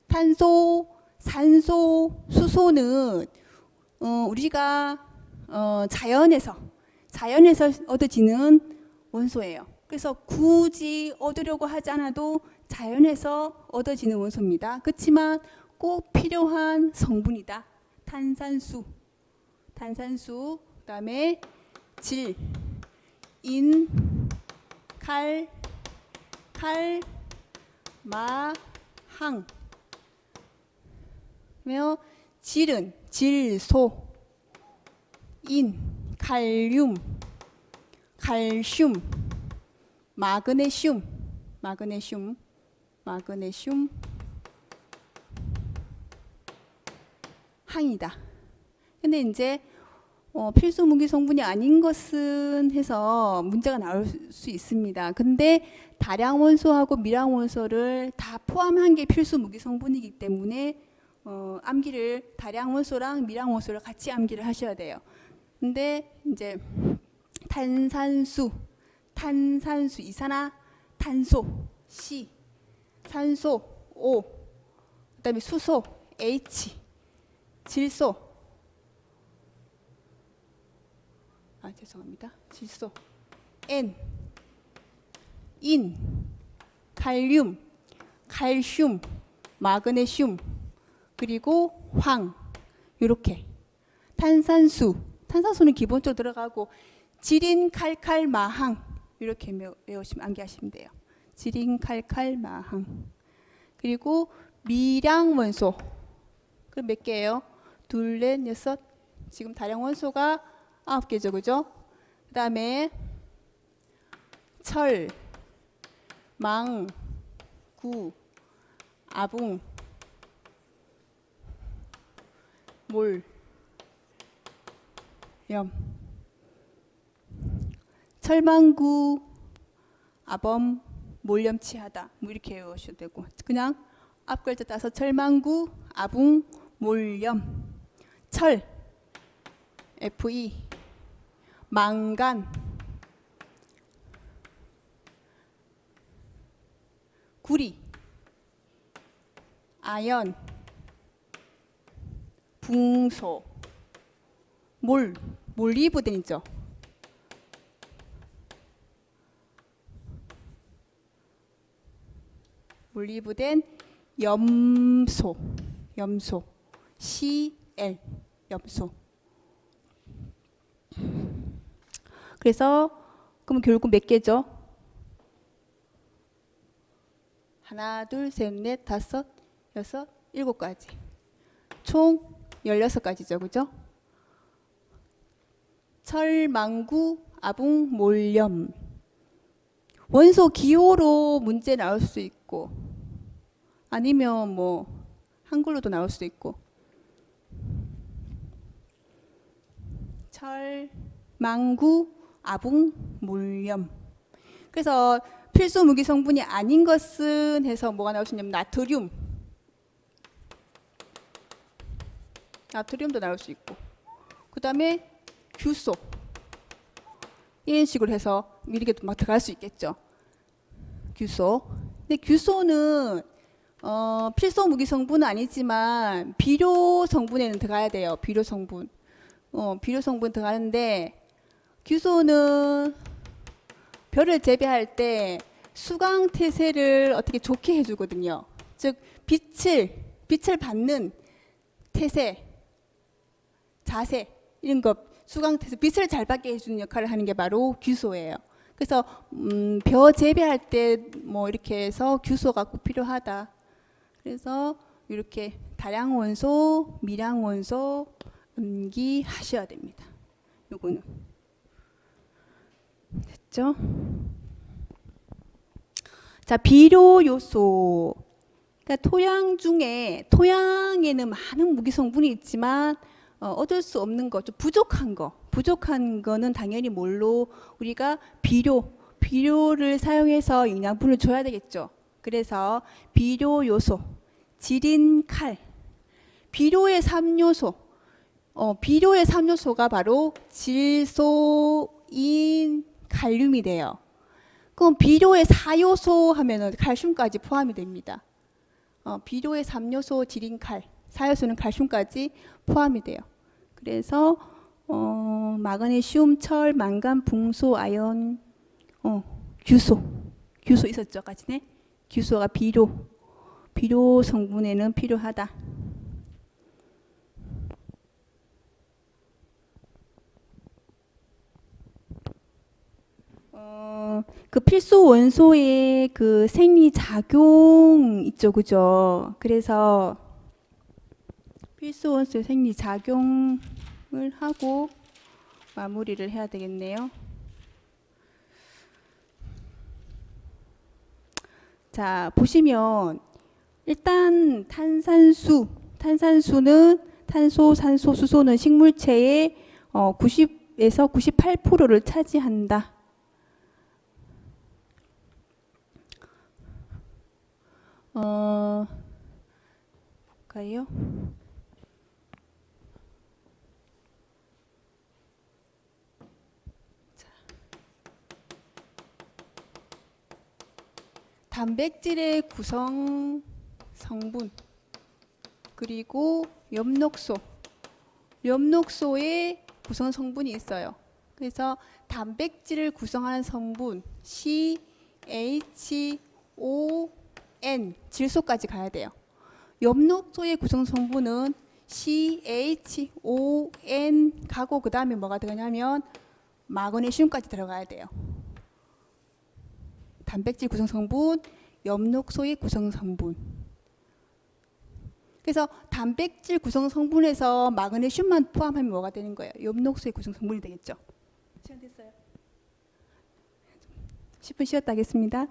탄소, 산소, 수소는 우리가 자연에서 얻어지는 원소예요. 그래서 굳이 얻으려고 하지 않아도 자연에서 얻어지는 원소입니다. 그렇지만 꼭 필요한 성분이다. 탄산수, 그다음에 질, 인, 칼, 마, 항. 그러면 질은 질소, 인, 칼륨, 칼슘, 마그네슘, 항이다. 근데 이제 필수 무기 성분이 아닌 것은 해서 문제가 나올 수 있습니다. 근데 다량 원소하고 미량 원소를 다 포함한 게 필수 무기 성분이기 때문에 암기를 다량 원소랑 미량 원소를 같이 암기를 하셔야 돼요. 근데 이제 탄산수 이산화 탄소 C, 산소 O, 그다음에 수소 H, 질소 질소 N, 인, 칼륨, 칼슘, 마그네슘, 그리고 황. 이렇게 탄산수는 기본적으로 들어가고 질인, 칼칼, 마항 이렇게 외우시면 암기하시면 돼요. 질인, 칼칼, 마항. 그리고 미량 원소. 그럼 몇 개예요? 둘, 넷, 여섯. 지금 다량 원소가 9개죠, 그죠? 그다음에 철, 망, 구, 아붕, 몰, 염. 철망구, 아범, 몰염치하다. 뭐 이렇게 외우셔도 되고 그냥 앞글자 따서 철망구, 아붕, 몰염. 철, Fe, 망간, 구리, 아연, 붕소, 몰리브덴 있죠. 몰리브덴, 염소, Cl, 염소. 그래서 그럼 결국 몇 개죠? 하나, 둘, 셋, 넷, 다섯, 여섯, 7가지. 총 16가지죠. 그죠? 철, 망구, 아붕, 몰염. 원소 기호로 문제 나올 수 있고 아니면 뭐 한글로도 나올 수도 있고. 철, 망구, 아붕, 몰염. 그래서 필수 무기 성분이 아닌 것은 해서 뭐가 나올 수 있냐면 나트륨도 나올 수 있고, 그 다음에 규소 이런 식으로 해서 이렇게 막 들어갈 수 있겠죠. 규소. 근데 규소는 필수 무기 성분은 아니지만 비료 성분에는 들어가야 돼요. 비료 성분 들어가는데 규소는 벼를 재배할 때 수강 태세를 어떻게 좋게 해주거든요. 즉 빛을 받는 태세, 자세 이런 것 수강 태세 빛을 잘 받게 해주는 역할을 하는 게 바로 규소예요. 그래서 벼 재배할 때 뭐 이렇게 해서 규소가 꼭 필요하다. 그래서 이렇게 다량 원소, 미량 원소 암기하셔야 됩니다. 요거는 됐죠? 자, 비료 요소. 그러니까 토양에는 많은 무기 성분이 있지만 얻을 수 없는 거, 좀 부족한 거는 당연히 뭘로 우리가 비료를 사용해서 영양분을 줘야 되겠죠. 그래서 비료 요소, 질인, 칼, 비료의 3요소가 바로 질소인, 칼륨이 돼요. 그럼 비료의 4요소 하면은 칼슘까지 포함이 됩니다. 비료의 3요소 질인, 칼, 4요소는 칼슘까지 포함이 돼요. 그래서 마그네슘, 철, 망간, 붕소, 아연, 규소 있었죠, 까지네. 규소가 비료 성분에는 필요하다. 그 필수 원소의 그 생리 작용 있죠, 그죠? 그래서 필수 원소의 생리 작용을 하고 마무리를 해야 되겠네요. 자, 보시면 일단 탄산수는 탄소, 산소, 수소는 식물체의 90에서 98%를 차지한다. 볼까요? 단백질의 구성 성분 그리고 엽록소의 구성 성분이 있어요. 그래서 단백질을 구성하는 성분 CHON 질소까지 가야 돼요. 엽록소의 구성 성분은 CHON 가고 그 다음에 뭐가 들어가냐면 마그네슘까지 들어가야 돼요. 단백질 구성 성분, 엽록소의 구성 성분. 그래서 단백질 구성 성분에서 마그네슘만 포함하면 뭐가 되는 거예요? 엽록소의 구성 성분이 되겠죠. 시간 됐어요. 10분 쉬었다 하겠습니다.